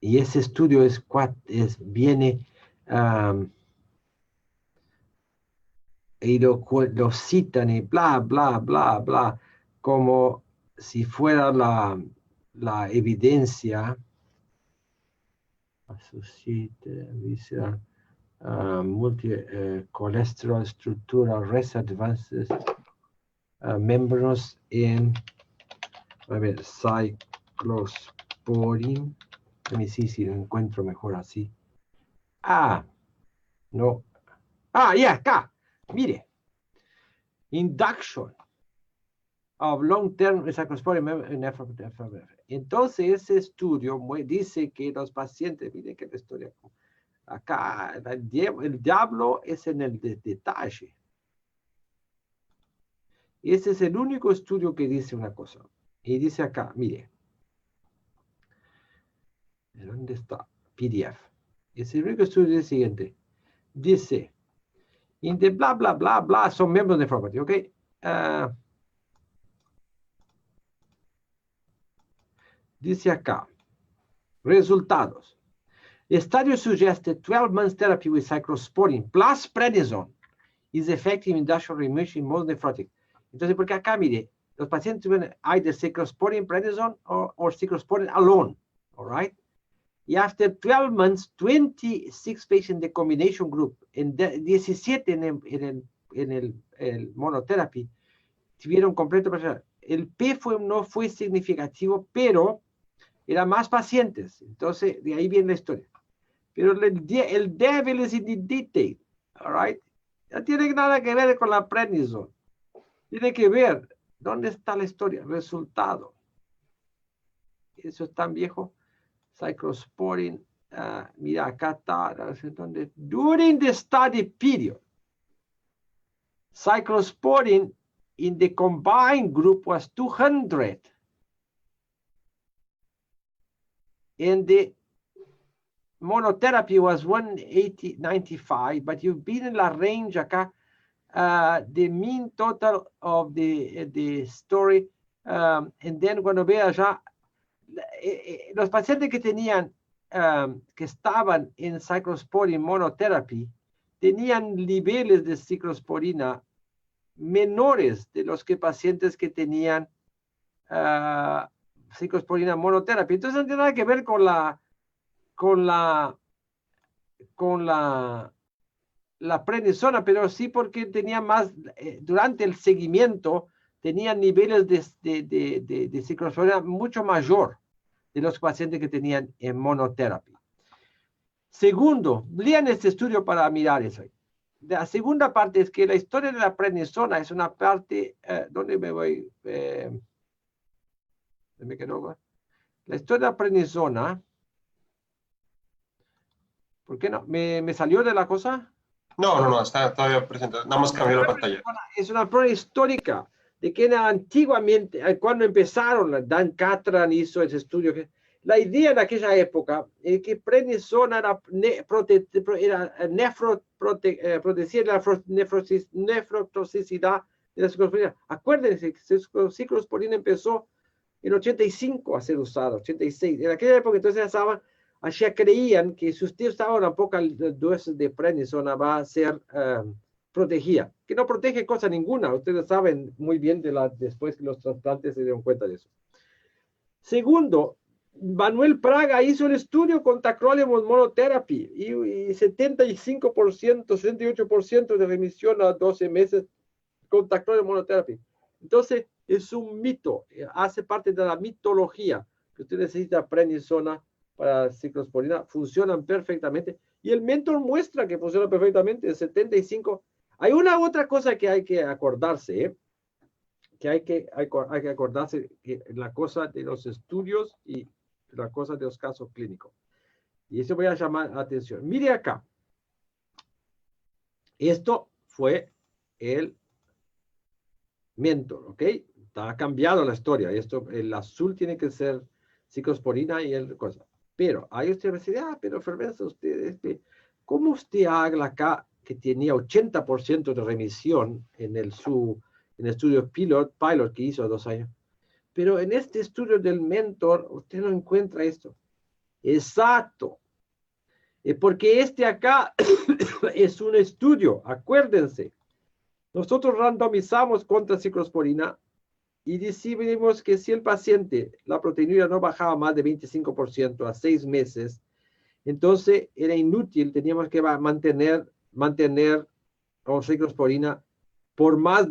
Y ese estudio viene y lo citan y bla, bla, bla, bla, como si fuera la evidencia. Associated Visceral colesterol structural rest advances, membros en, a ver, cyclosporin. Let me see si lo encuentro mejor así. No. Ya, acá. Mire. Induction of long-term cyclosporin. Entonces, ese estudio dice que los pacientes, miren que la historia, acá el diablo es en el detalle. Ese es el único estudio que dice una cosa. Y dice acá, mire. ¿Dónde está? PDF. Es el único estudio siguiente. Dice, in the bla, bla, bla, bla, son miembros de property, ¿ok? Dice acá, resultados. The study suggested 12 months therapy with cyclosporin plus prednisone is effective in industrial remission in most nephrotic. Entonces, porque acá, mire, los pacientes tuvieron either cyclosporin, prednisone, or cyclosporin alone, all right? Y after 12 months, 26 patients in the combination group, en 17 en el monotherapy, tuvieron completo. El P no fue significativo, pero eran más pacientes. Entonces, de ahí viene la historia. Pero el devil is in the detail, all right? No tiene nada que ver con la prednisone. Tiene que ver dónde está la historia, resultado. Eso es tan viejo. Cyclosporin, mira, acá está, donde, during the study period, cyclosporin in the combined group was 200. And the monotherapy was 195, but you've been in la range acá, the mean total of the story, and then cuando vea ya, los pacientes que tenían, que estaban en cyclosporin monotherapy, tenían niveles de cyclosporina menores de los que pacientes que tenían cyclosporina monotherapy. Entonces no tiene nada que ver con la prednisona, pero sí porque tenían más, durante el seguimiento, tenían niveles de cyclosporina mucho mayor de los pacientes que tenían en monoterapia. Segundo, lean este estudio para mirar eso. La segunda parte es que la historia de la prednisona es una parte, ¿dónde me voy? Me quedo, la historia de la prednisona, ¿por qué no? ¿Me salió de la cosa? No, está todavía presente. Nada más cambió la pantalla. Es una prueba histórica de que antiguamente, cuando empezaron, Dan Catran hizo ese estudio, la idea en aquella época es que prednisona era protegía la nefrotoxicidad de la ciclosporina. Acuérdense que la ciclosporina empezó en 85 a ser usada, 86. En aquella época entonces ya creían que si usted estaba una poca dosis de prednisona va a ser protegida, que no protege cosa ninguna. Ustedes saben muy bien después que los trasplantes se dieron cuenta de eso. Segundo, Manuel Praga hizo un estudio con tacrolimus monotherapy y 75%, 68% de remisión a 12 meses con tacrolimus monotherapy. Entonces, es un mito, hace parte de la mitología que usted necesita prednisona para ciclosporina, funcionan perfectamente. Y el mentor muestra que funciona perfectamente, 75%. Hay una otra cosa que hay que acordarse, que hay que acordarse, que la cosa de los estudios y la cosa de los casos clínicos. Y eso voy a llamar la atención. Mire acá. Esto fue el mentor, ¿ok? Está cambiado la historia. El azul tiene que ser ciclosporina y el cosa. Pero ahí usted me dice, pero Fervenza, ¿cómo usted habla acá que tenía 80% de remisión en el estudio pilot que hizo 2 años? Pero en este estudio del mentor, usted no encuentra esto. Exacto. Porque acá es un estudio, acuérdense. Nosotros randomizamos contra ciclosporina y decidimos que si el paciente, la proteinuria no bajaba más de 25% a 6 meses, Entonces era inútil, teníamos que mantener o ciclosporina por más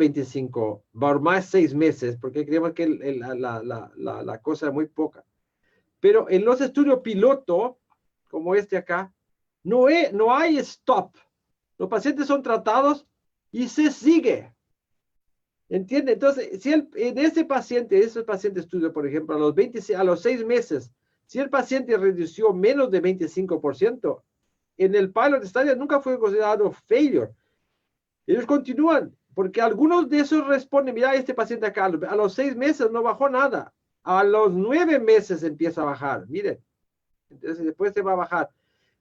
6 meses, porque creíamos que la cosa es muy poca. Pero en los estudios piloto, como este acá, no hay stop. Los pacientes son tratados y se sigue. ¿Entiende? Entonces, si en ese paciente estudio, por ejemplo, a los 6 meses, si el paciente redució menos de 25%, en el pilot study nunca fue considerado failure. Ellos continúan, porque algunos de esos responden, mira, este paciente acá, a los 6 meses no bajó nada. A los 9 meses empieza a bajar, miren. Entonces, después se va a bajar.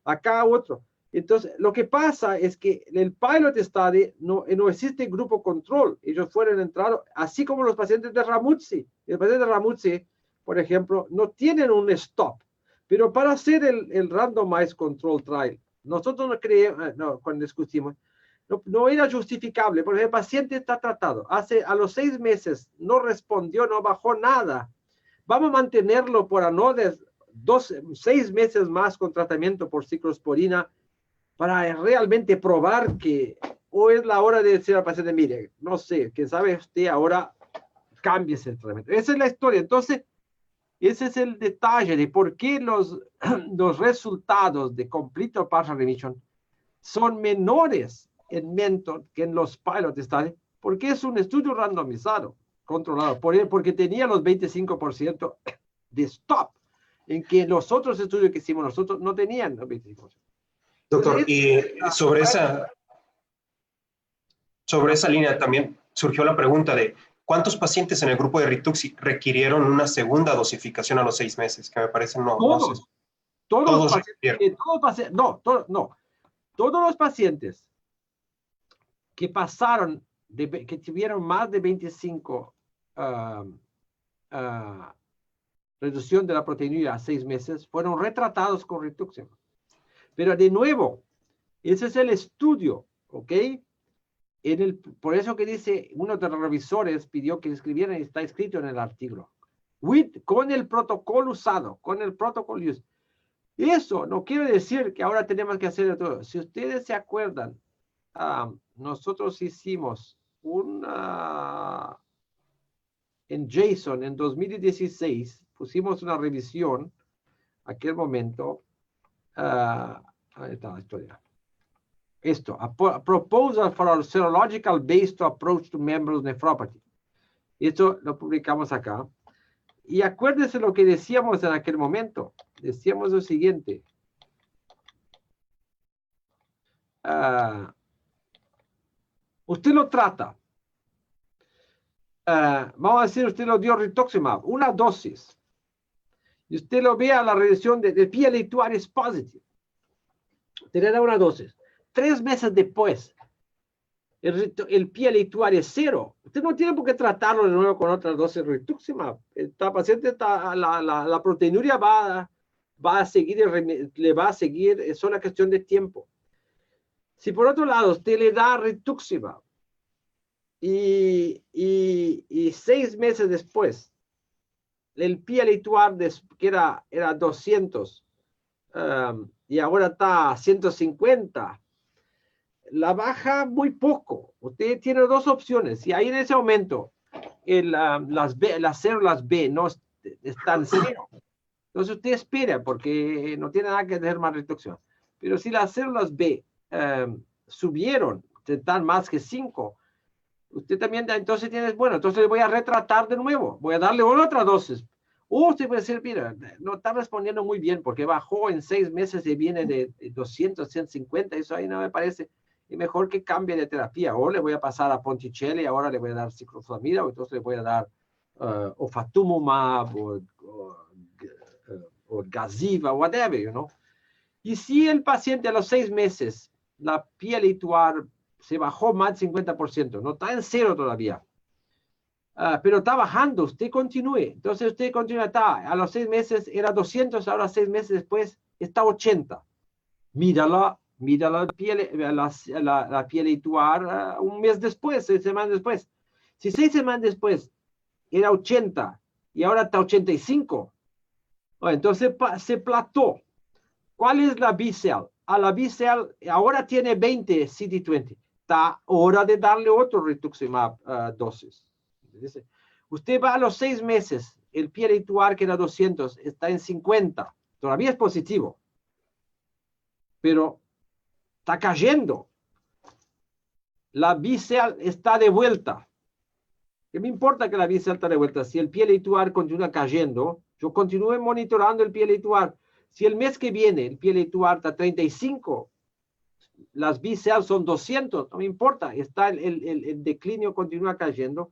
Acá otro. Entonces, lo que pasa es que en el pilot study no existe grupo control. Ellos fueron entrados, así como los pacientes de Ramuzzi. Los pacientes de Ramuzzi, por ejemplo, no tienen un stop. Pero para hacer el randomized control trial, nosotros no creemos, cuando discutimos, no era justificable. Por ejemplo, el paciente está tratado. A los 6 meses no respondió, no bajó nada. Vamos a mantenerlo por 6 meses más con tratamiento por ciclosporina para realmente probar que o es la hora de decir al paciente, mire, no sé, que sabe usted ahora, cámbiese el tratamiento. Esa es la historia. Entonces, ese es el detalle de por qué los resultados de complete or partial remission son menores en Mentor que en los pilot studies, porque es un estudio randomizado, controlado, porque tenía los 25% de stop, en que los otros estudios que hicimos nosotros no tenían los 25%. Doctor, y sobre esa línea también surgió la pregunta de ¿cuántos pacientes en el grupo de Rituxi requirieron una segunda dosificación a los 6 meses? Que me parece todos los pacientes que pasaron, que tuvieron más de 25 reducción de la proteinuria a 6 meses, fueron retratados con rituximab. Pero de nuevo, ese es el estudio, ¿ok? Por eso que dice, uno de los revisores pidió que escribieran, y está escrito en el artículo, con el protocolo usado, con el protocolo usado. Eso no quiere decir que ahora tenemos que hacer todo. Si ustedes se acuerdan, nosotros hicimos en JSON en 2016, pusimos una revisión, aquel momento, ahí está la historia. Esto, a proposal for a serological based approach to membranous nephropathy. Esto lo publicamos acá. Y acuérdense lo que decíamos en aquel momento. Decíamos lo siguiente. Usted lo trata. Vamos a decir, usted lo dio rituximab, una dosis. Y usted lo ve a la reducción de PLA2R es positivo. Usted le da una dosis. 3 meses después, el PLA2R es 0. Usted no tiene por qué tratarlo de nuevo con otra dosis de rituximab. El paciente la proteinuria va a seguir, le va a seguir, es solo cuestión de tiempo. Si por otro lado usted le da rituximab y 6 meses después, el PLA2R que era 200 y ahora está a 150, la baja muy poco. Usted tiene 2 opciones. Y ahí en ese momento las células B no están 0. Entonces usted espera porque no tiene nada que hacer más reducción. Pero si las células B subieron, están más que 5, usted también entonces tiene, bueno, entonces le voy a retratar de nuevo. Voy a darle otra dosis. O usted puede decir, mira, no está respondiendo muy bien porque bajó en 6 meses y viene de 200, 150. Eso ahí no me parece. Y mejor que cambie de terapia. O le voy a pasar a Ponticelli, ahora le voy a dar ciclofosfamida, o entonces le voy a dar ofatumumab o Gaziva, whatever, you know. Y si el paciente a los 6 meses, la PLA2R se bajó más del 50%, no está en 0 todavía, pero está bajando, usted continúe. Entonces usted continúa, a los 6 meses era 200, ahora 6 meses después está 80. Mírala la PLA2R un mes después, 6 semanas después. Si 6 semanas después era 80 y ahora está 85, bueno, entonces se plató. ¿Cuál es la B-cell? A la B-cell ahora tiene 20 CD20. Está hora de darle otro rituximab dosis. Dice, usted va a los 6 meses, el PLA2R que era 200, está en 50. Todavía es positivo, pero está cayendo. La B-cell está de vuelta. ¿Qué me importa que la B-cell está de vuelta? Si el PLA2R continúa cayendo, yo continúo monitorando el PLA2R. Si el mes que viene el PLA2R está 35, las B-cells son 200, no me importa, está el declinio continúa cayendo.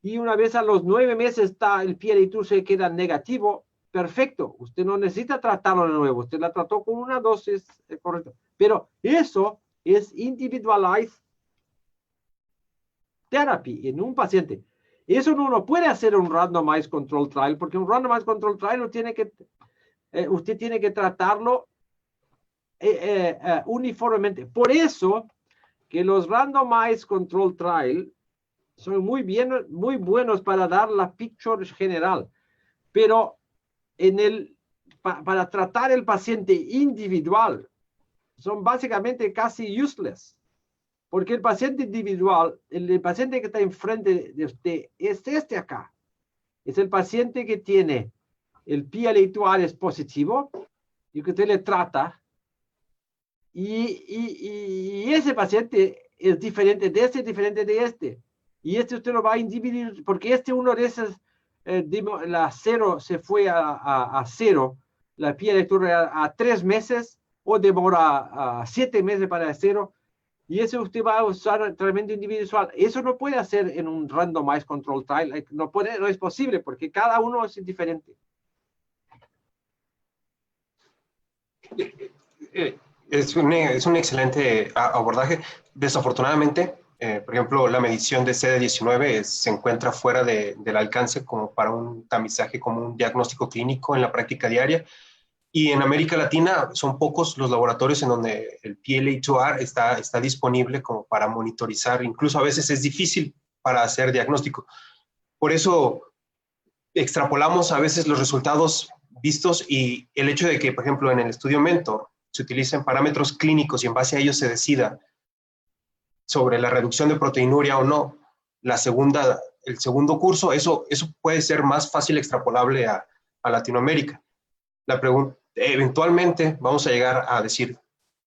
Y una vez a los 9 meses está el PLA2 se queda negativo, perfecto. Usted no necesita tratarlo de nuevo, usted la trató con una dosis correcta. Pero eso es individualized therapy en un paciente. Eso no lo puede hacer un randomized control trial, porque un randomized control trial usted tiene que tratarlo uniformemente. Por eso que los randomized control trial son muy buenos para dar la picture general, pero para tratar el paciente individual son básicamente casi useless, porque el paciente individual, el paciente que está enfrente de usted es este acá, es el paciente que tiene el PLA2R es positivo y que usted le trata, y ese paciente es diferente de este, diferente de este. Y este usted lo va a dividir, porque uno de esos, la 0 se fue a 0, la PLA2R a 3 meses, o demora a 7 meses para 0, y eso usted va a usar tratamiento individual. Eso no puede hacer en un randomized control trial, no es posible, porque cada uno es diferente. Es un excelente abordaje. Desafortunadamente, por ejemplo, la medición de CD19 se encuentra fuera del alcance como para un tamizaje, como un diagnóstico clínico en la práctica diaria. Y en América Latina son pocos los laboratorios en donde el PLA2R está disponible como para monitorizar. Incluso a veces es difícil para hacer diagnóstico. Por eso extrapolamos a veces los resultados vistos, y el hecho de que, por ejemplo, en el estudio Mentor se utilicen parámetros clínicos y en base a ellos se decida sobre la reducción de proteinuria o no, el segundo curso, eso puede ser más fácil extrapolable a Latinoamérica. La pregunta, eventualmente vamos a llegar a decir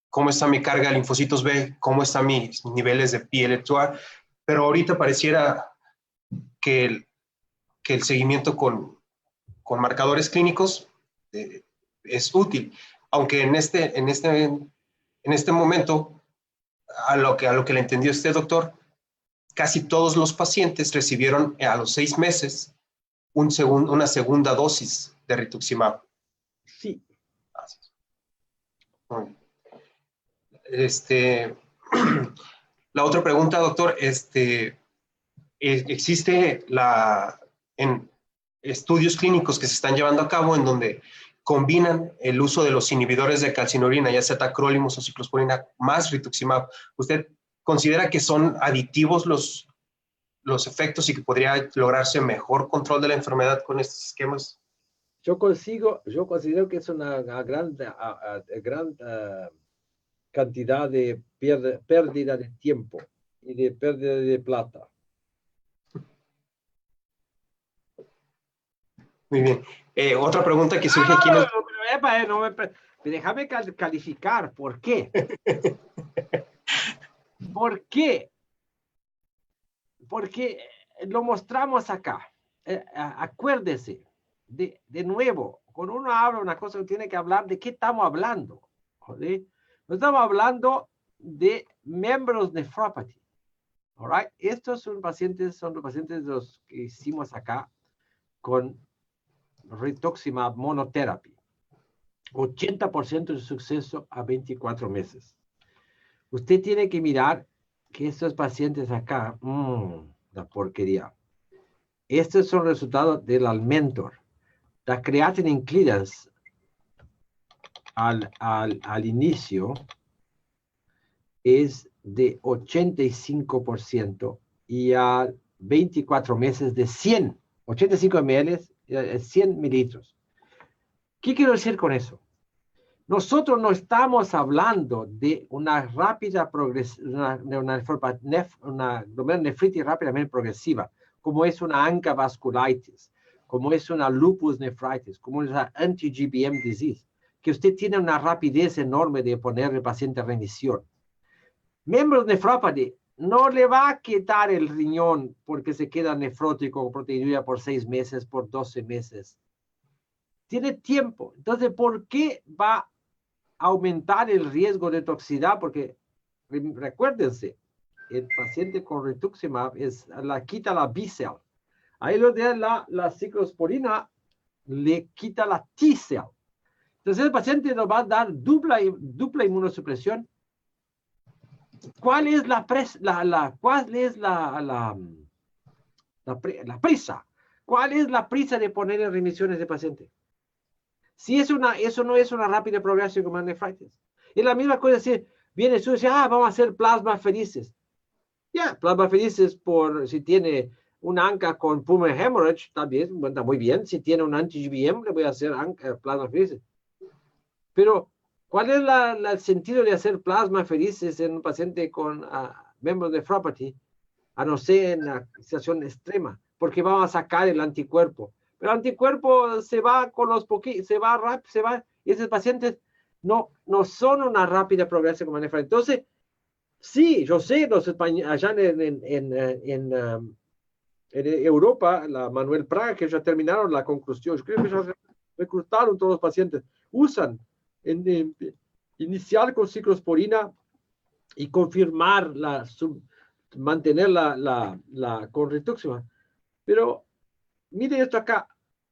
cómo está mi carga de linfocitos B, cómo están mis niveles de PLA2R, pero ahorita pareciera que el seguimiento con marcadores clínicos es útil, aunque en este momento, a lo que le entendió este doctor, casi todos los pacientes recibieron a los 6 meses una segunda dosis de rituximab. Sí. La otra pregunta, doctor, existe en estudios clínicos que se están llevando a cabo en donde combinan el uso de los inhibidores de calcinurina, ya sea tacrolimus o ciclosporina, más rituximab. ¿Usted considera que son aditivos los efectos y que podría lograrse mejor control de la enfermedad con estos esquemas? Yo considero que es una gran cantidad de pérdida de tiempo y de pérdida de plata. Muy bien. Otra pregunta que surge aquí. Déjame calificar. ¿Por qué? ¿Por qué? Porque lo mostramos acá. Acuérdese, de nuevo, cuando uno habla una cosa, tiene que hablar de qué estamos hablando. ¿Sí? No estamos hablando de membros nephropathy. All right? Estos son los pacientes los que hicimos acá con rituximab monotherapy. 80% de suceso a 24 meses. Usted tiene que mirar que estos pacientes acá, la porquería. Estos son resultados del Mentor. La creatinine clearance al inicio es de 85% y a 24 meses de 100, 85 ml, 100 mililitros. ¿Qué quiero decir con eso? Nosotros no estamos hablando de una rápida progresión, una glomerulonefritis rápidamente progresiva, como es una ANCA vasculitis, como es una lupus nephritis, como es una anti-GBM disease, que usted tiene una rapidez enorme de poner al paciente en remisión. Membranous nephropathy no le va a quitar el riñón porque se queda nefrótico o proteinuria por 6 meses, por 12 meses. Tiene tiempo. Entonces, ¿por qué va a aumentar el riesgo de toxicidad? Porque recuérdense, el paciente con rituximab quita la B-cell. Ahí lo de la ciclosporina le quita la T-cell. Entonces el paciente nos va a dar dupla inmunosupresión. ¿Cuál es la prisa? ¿Cuál es la prisa de poner en remisión a ese paciente? Si eso no es una rápida progresión como nefritis. Es la misma cosa decir, viene tú y dice, vamos a hacer plasmaferices. Plasmaferices si tiene una ANCA con pulmonary hemorrhage, está muy bien. Si tiene un anti-GBM, le voy a hacer plasmaferices. Pero, ¿cuál es el sentido de hacer plasmaferices en un paciente con membranous nephropathy, a no ser en la situación extrema? Porque vamos a sacar el anticuerpo. Pero el anticuerpo se va con los poquitos, se va, y esos pacientes no son una rápida progresión como nefritis. Entonces, sí, yo sé, los españoles, allá en Europa, la Manuel Praga, que ya terminaron la conclusión, yo creo que ya reclutaron todos los pacientes, usan iniciar con ciclosporina y confirmar mantener con rituximab. Pero mire esto acá,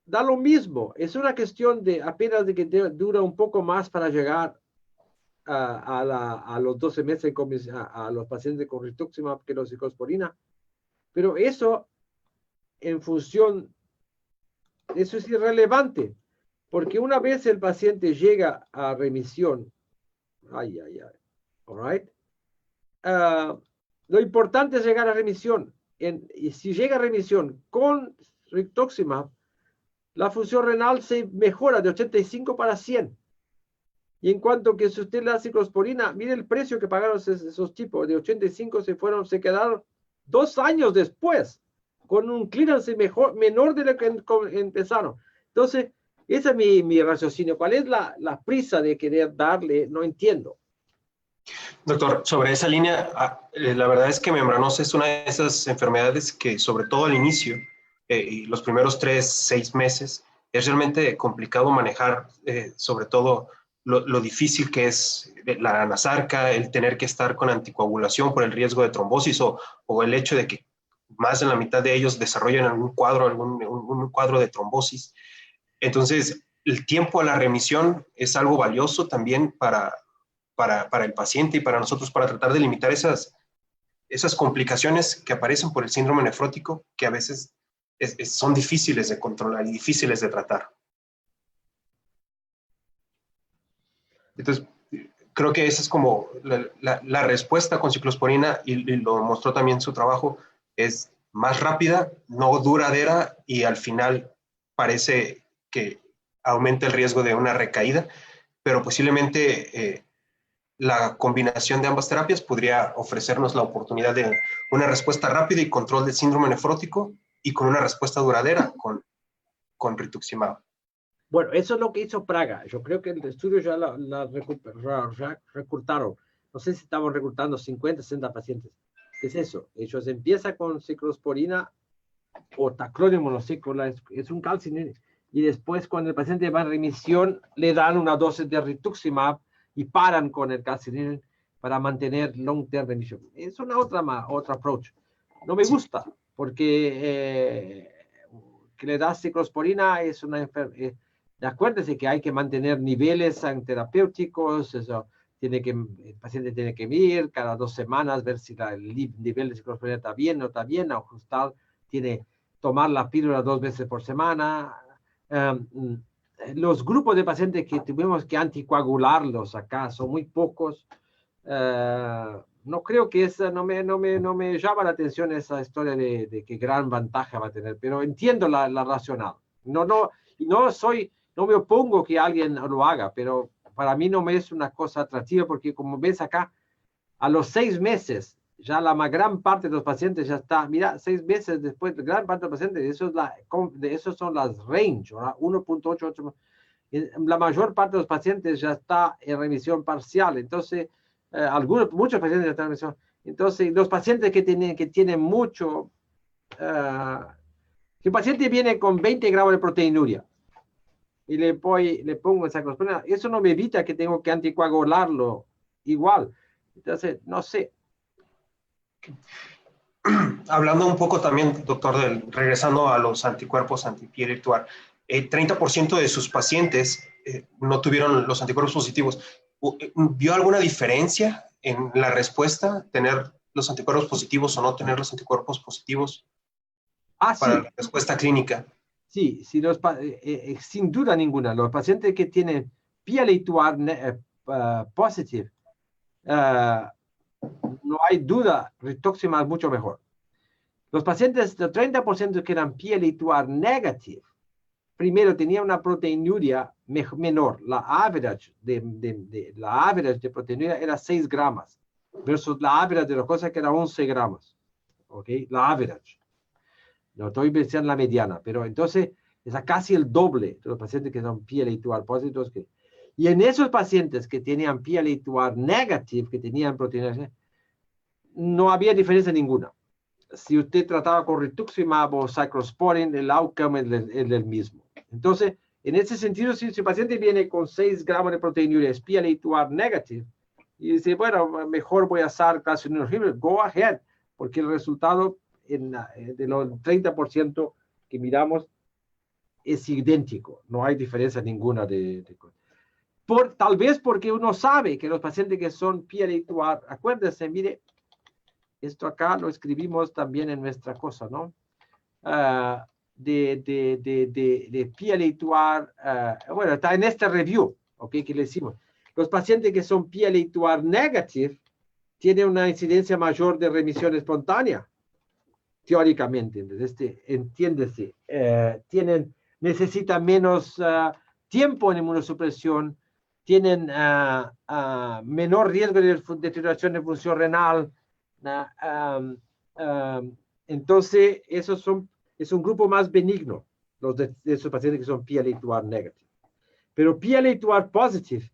da lo mismo, es una cuestión de apenas de que dura un poco más para llegar a los 12 meses a los pacientes con rituximab que los ciclosporina. Pero eso, en función, eso es irrelevante, porque una vez el paciente llega a remisión, all right, lo importante es llegar a remisión. Y si llega a remisión con rituximab, la función renal se mejora de 85 para 100. Y en cuanto que si usted le da ciclosporina, mire el precio que pagaron esos tipos, de 85 se quedaron 2 años después, con un clearance menor de lo que empezaron. Entonces, ese es mi raciocinio. ¿Cuál es la prisa de querer darle? No entiendo. Doctor, sobre esa línea, la verdad es que membranosa es una de esas enfermedades que, sobre todo al inicio, y los primeros 3-6 meses, es realmente complicado manejar, sobre todo lo difícil que es la anasarca, el tener que estar con anticoagulación por el riesgo de trombosis o el hecho de que más de la mitad de ellos desarrollan algún cuadro de trombosis. Entonces, el tiempo a la remisión es algo valioso también para el paciente y para nosotros, para tratar de limitar esas complicaciones que aparecen por el síndrome nefrótico, que a veces son difíciles de controlar y difíciles de tratar. Entonces, creo que esa es como la respuesta con ciclosporina, y lo mostró también su trabajo, es más rápida, no duradera, y al final parece que aumenta el riesgo de una recaída, pero posiblemente la combinación de ambas terapias podría ofrecernos la oportunidad de una respuesta rápida y control del síndrome nefrótico, y con una respuesta duradera con rituximab. Bueno, eso es lo que hizo Praga. Yo creo que el estudio ya reclutaron. No sé si estaban reclutando 50, 60 pacientes. ¿Qué es eso? Ellos empiezan con ciclosporina o tacrolimus monociclo, es un calcineurin. Y después, cuando el paciente va en remisión, le dan una dosis de rituximab y paran con el calcineurin para mantener long-term remission. Es una otra approach. No me gusta, porque que le da ciclosporina es una enfermedad. Acuérdese que hay que mantener niveles terapéuticos, el paciente tiene que ir cada 2 semanas, ver si el nivel de ciclosporina está bien, no está bien, ajustar, tomar la píldora 2 veces por semana. Los grupos de pacientes que tuvimos que anticoagularlos acá son muy pocos. No creo que no me llama la atención esa historia de qué gran ventaja va a tener, pero entiendo la racional. No me opongo que alguien lo haga, pero para mí no me es una cosa atractiva porque como ves acá, a los 6 meses, ya la gran parte de los pacientes ya está, mira, 6 meses después, gran parte de los pacientes, esos son las range, 1.88, la mayor parte de los pacientes ya está en remisión parcial, entonces, muchos pacientes ya están en remisión, entonces, los pacientes que tienen mucho, si un paciente viene con 20 gramos de proteinuria, y le pongo ciclosporina, eso no me evita que tengo que anticoagularlo igual. Entonces, no sé. Hablando un poco también, doctor, regresando a los anticuerpos anti-PLA2R, 30% de sus pacientes no tuvieron los anticuerpos positivos. ¿Vio alguna diferencia en la respuesta, tener los anticuerpos positivos o no tener los anticuerpos positivos para la respuesta clínica? Sí, sin duda ninguna. Los pacientes que tienen PLA2R positive, no hay duda, rituximab es mucho mejor. Los pacientes, el 30% que eran PLA2R negative, primero tenían una proteinuria menor. La average de proteinuria era 6 gramos, versus la average de las cosas que era 11 gramos. ¿Ok? La average. No estoy pensando en la mediana, pero entonces es casi el doble de los pacientes que son PLA2R positivos. Y en esos pacientes que tenían PLA2R negative, que tenían proteínas, no había diferencia ninguna. Si usted trataba con rituximab o cyclosporin, el outcome es el mismo. Entonces, en ese sentido, si el paciente viene con 6 gramos de proteinuria, es PLA2R negative, y dice, bueno, mejor voy a usar calcineurin, go ahead, porque el resultado de los 30% que miramos es idéntico, no hay diferencia ninguna tal vez porque uno sabe que los pacientes que son PLA2R, acuérdense, mire, esto acá lo escribimos también en nuestra cosa, ¿no? De PLA2R, bueno, está en este review, ¿ok? Que le hicimos. Los pacientes que son PLA2R negative tienen una incidencia mayor de remisión espontánea, teóricamente, entiéndese, necesitan menos tiempo en inmunosupresión, tienen menor riesgo de deterioración de función renal. Entonces, es un grupo más benigno, de esos pacientes que son PLA2R negative. Pero PLA2R positive,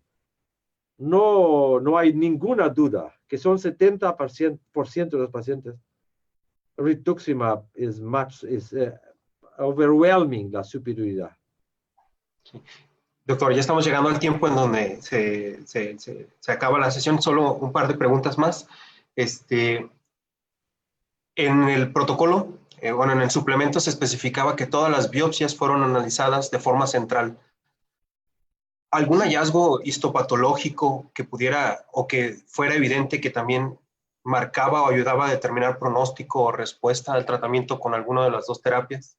no hay ninguna duda que son 70% de los pacientes. Rituximab es overwhelming la superioridad. Sí. Doctor, ya estamos llegando al tiempo en donde se acaba la sesión. Solo un par de preguntas más. En el protocolo, bueno, en el suplemento se especificaba que todas las biopsias fueron analizadas de forma central. ¿Algún hallazgo histopatológico que pudiera o que fuera evidente que también marcaba o ayudaba a determinar pronóstico o respuesta al tratamiento con alguna de las dos terapias?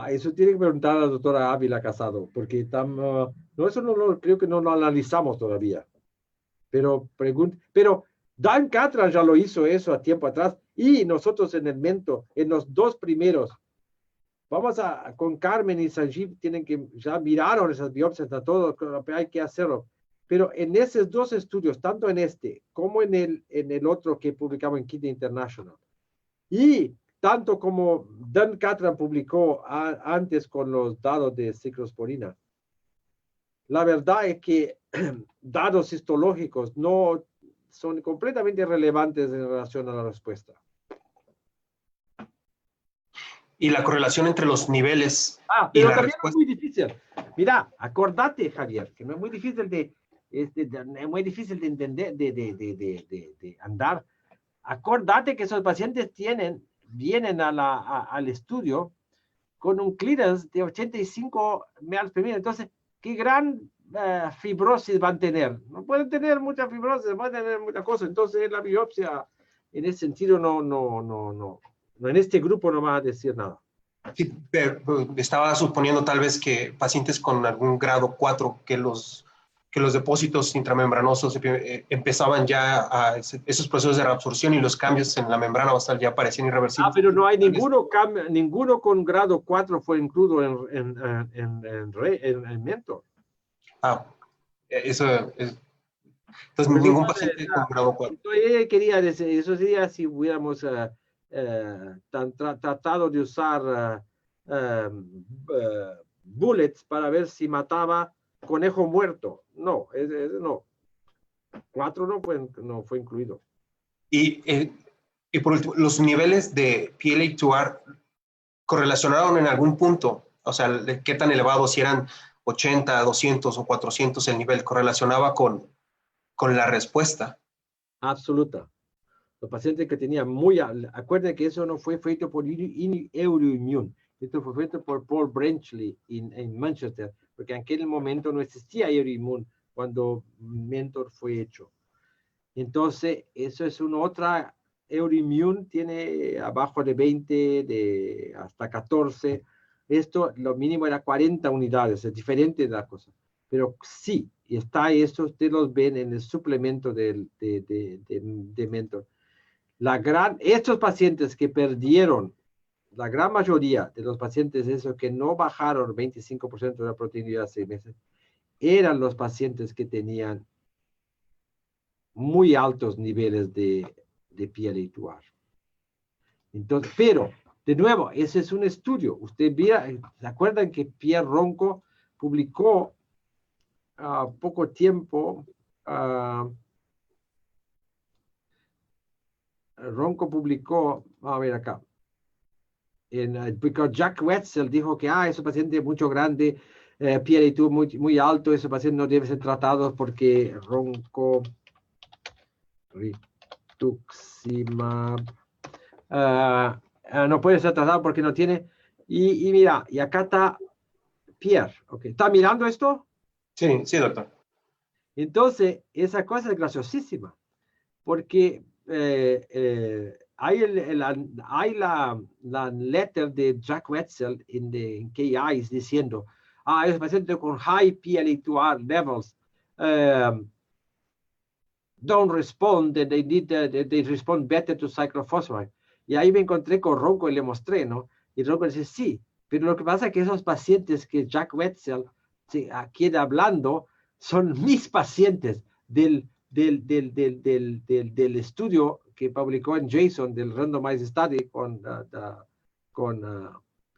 Eso tiene que preguntar a la doctora Ávila Casado, porque eso creo que no lo analizamos todavía. Pero Dan Catran ya lo hizo eso a tiempo atrás, y nosotros en el Mento, en los 2 primeros, con Carmen y Sanjeev, ya miraron esas biopsias, está todo, hay que hacerlo. Pero en esos 2 estudios, tanto en este como en el otro que publicamos en Kidney International, y tanto como Dan Catran publicó antes con los datos de ciclosporina, la verdad es que datos histológicos no son completamente irrelevantes en relación a la respuesta. Y la correlación entre los niveles pero también es muy difícil. Mira, acordate, Javier, que no es muy difícil de entender, de andar. Acordate que esos pacientes vienen al estudio con un clearance de 85 ml per minuto. Entonces, ¿qué gran fibrosis van a tener? No pueden tener mucha fibrosis, van a tener muchas cosas. Entonces, la biopsia, en ese sentido, no, en este grupo no va a decir nada. Sí, pero estaba suponiendo tal vez que pacientes con algún grado 4, que los depósitos intramembranosos empezaban ya esos procesos de reabsorción y los cambios en la membrana basal ya parecían irreversibles. Pero no hay ninguno con grado 4 fue incluido en Mentor. Eso es. Entonces, ningún paciente con grado 4. Yo quería decir, eso sería si hubiéramos tratado de usar bullets para ver si mataba conejo muerto. No, no. 4 no fue incluido. Y por último, los niveles de PLA2R correlacionaron en algún punto, o sea, de qué tan elevado, si eran 80, 200 o 400 el nivel, correlacionaba con la respuesta. Absoluta. Los pacientes que tenían acuérdense que eso no fue feito por Euroimmune, esto fue feito por Paul Brenchley en Manchester, porque en aquel momento no existía Euroimmune cuando Mentor fue hecho. Entonces, eso es una otra. Euroimmune tiene abajo de 20, hasta 14. Esto, lo mínimo era 40 unidades, es diferente de la cosa. Pero sí, y está eso, ustedes los ven en el suplemento de Mentor. Estos pacientes que perdieron, la gran mayoría de los pacientes esos que no bajaron 25% de la proteína a 6 meses, eran los pacientes que tenían muy altos niveles de PLA2R. Entonces, pero, de nuevo, ese es un estudio. Usted vea, ¿se acuerdan que Pierre Ronco publicó poco tiempo? Ronco publicó, vamos a ver acá, porque Jack Wetzel dijo que ese paciente es mucho grande, PLA2 muy, muy alto, ese paciente no debe ser tratado porque Ronco rituximab no puede ser tratado porque no tiene. Y mira, y acá está Pierre. Okay. ¿Está mirando esto? Sí, sí, doctor. Entonces, esa cosa es graciosísima, porque hay la letter de Jack Wetzel en KIs diciendo, es paciente con high PLA2R levels don't respond, they respond better to cyclophosphamide. Y ahí me encontré con Ronco y le mostré, ¿no? Y Ronco dice, sí, pero lo que pasa es que esos pacientes que Jack Wetzel quiere hablando son mis pacientes del estudio que publicó en JSON del Randomized Study con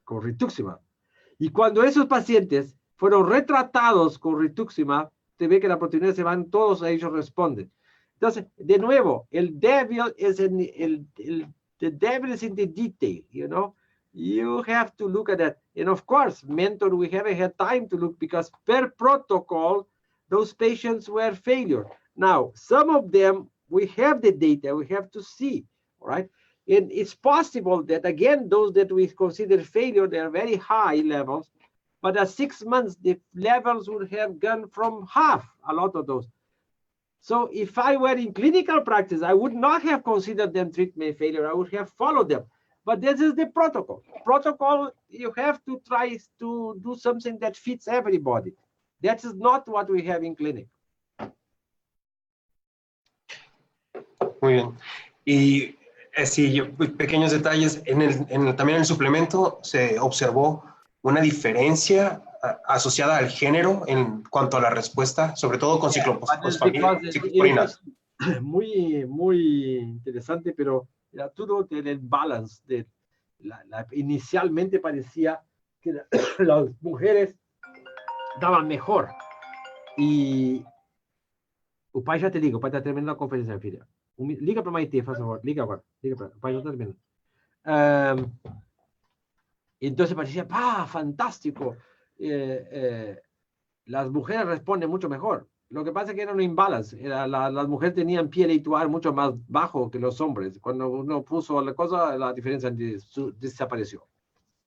rituximab. Y cuando esos pacientes fueron retratados con rituximab, te ve que la proteína se van, todos a ellos responden. Entonces, de nuevo, el devil is the devil is in the detail, you know. You have to look at that. And of course, Mentor, we haven't had time to look because per protocol, those patients were failure. Now, some of them, we have the data, we have to see, all right? And it's possible that, again, those that we consider failure, they're very high levels, but at 6 months, the levels would have gone from half, a lot of those. So if I were in clinical practice, I would not have considered them treatment failure. I would have followed them. But this is the protocol. Protocol, you have to try to do something that fits everybody. That is not what we have in clinic. Muy bien. Y sí, pequeños detalles. También en el suplemento se observó una diferencia asociada al género en cuanto a la respuesta, sobre todo con cicloporinas. Muy, muy interesante, pero era todo el balance. Inicialmente parecía que las mujeres daban mejor. Y o pai já te liga, o pai está terminando a conferência, filha. Liga para a Maite, faz favor. Liga agora. Liga para o pai já está terminando. Entonces parecía, fantástico. Las mujeres responden mucho mejor. Lo que pasa es que era un imbalance. Las mujeres tenían PLA2R mucho más bajo que los hombres. Cuando uno puso la cosa, la diferencia desapareció.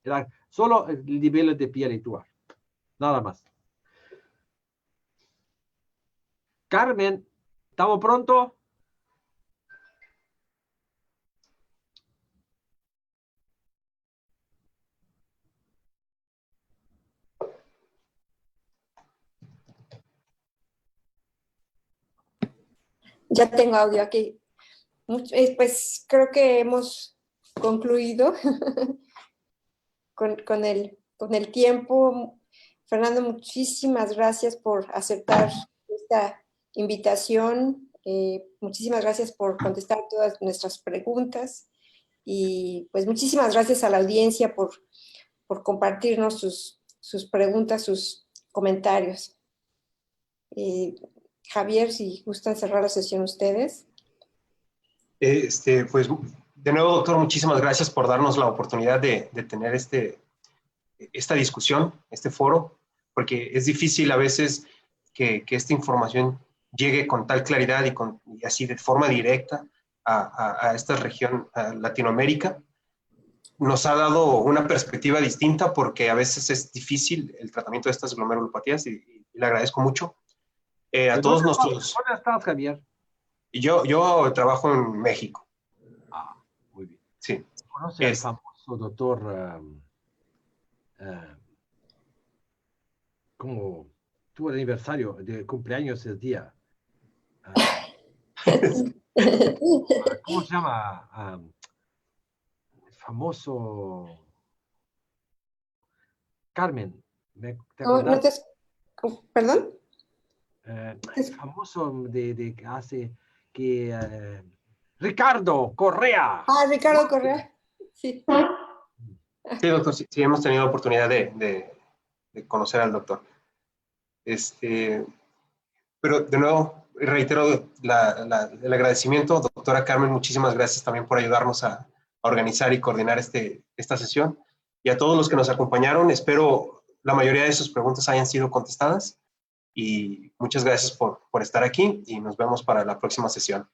Era solo el nivel de PLA2R. Nada más. Carmen, ¿estamos pronto? Ya tengo audio aquí. Pues creo que hemos concluido con el tiempo. Fernando, muchísimas gracias por aceptar esta invitación. Muchísimas gracias por contestar todas nuestras preguntas. Y pues muchísimas gracias a la audiencia por compartirnos sus preguntas, sus comentarios. Javier, si gustan cerrar la sesión ustedes. Pues, de nuevo, doctor, muchísimas gracias por darnos la oportunidad de tener esta discusión, este foro, porque es difícil a veces que esta información llegue con tal claridad y así de forma directa a esta región, a Latinoamérica. Nos ha dado una perspectiva distinta porque a veces es difícil el tratamiento de estas glomerulopatías y le agradezco mucho. A todos nuestros... ¿Dónde estás, Javier? Yo trabajo en México. Ah, muy bien. Sí. ¿Conoce al famoso doctor, como tuvo el aniversario de cumpleaños el día? ¿Cómo se llama? El famoso Carmen. ¿Te acuerdas? ¿Perdón? El famoso que hace Ricardo Correa. Ah, Ricardo Correa. Sí. Sí, doctor, sí, hemos tenido oportunidad de conocer al doctor. Pero de nuevo, reitero el agradecimiento, doctora Carmen, muchísimas gracias también por ayudarnos a organizar y coordinar esta sesión. Y a todos los que nos acompañaron, espero la mayoría de sus preguntas hayan sido contestadas. Y muchas gracias por estar aquí y nos vemos para la próxima sesión.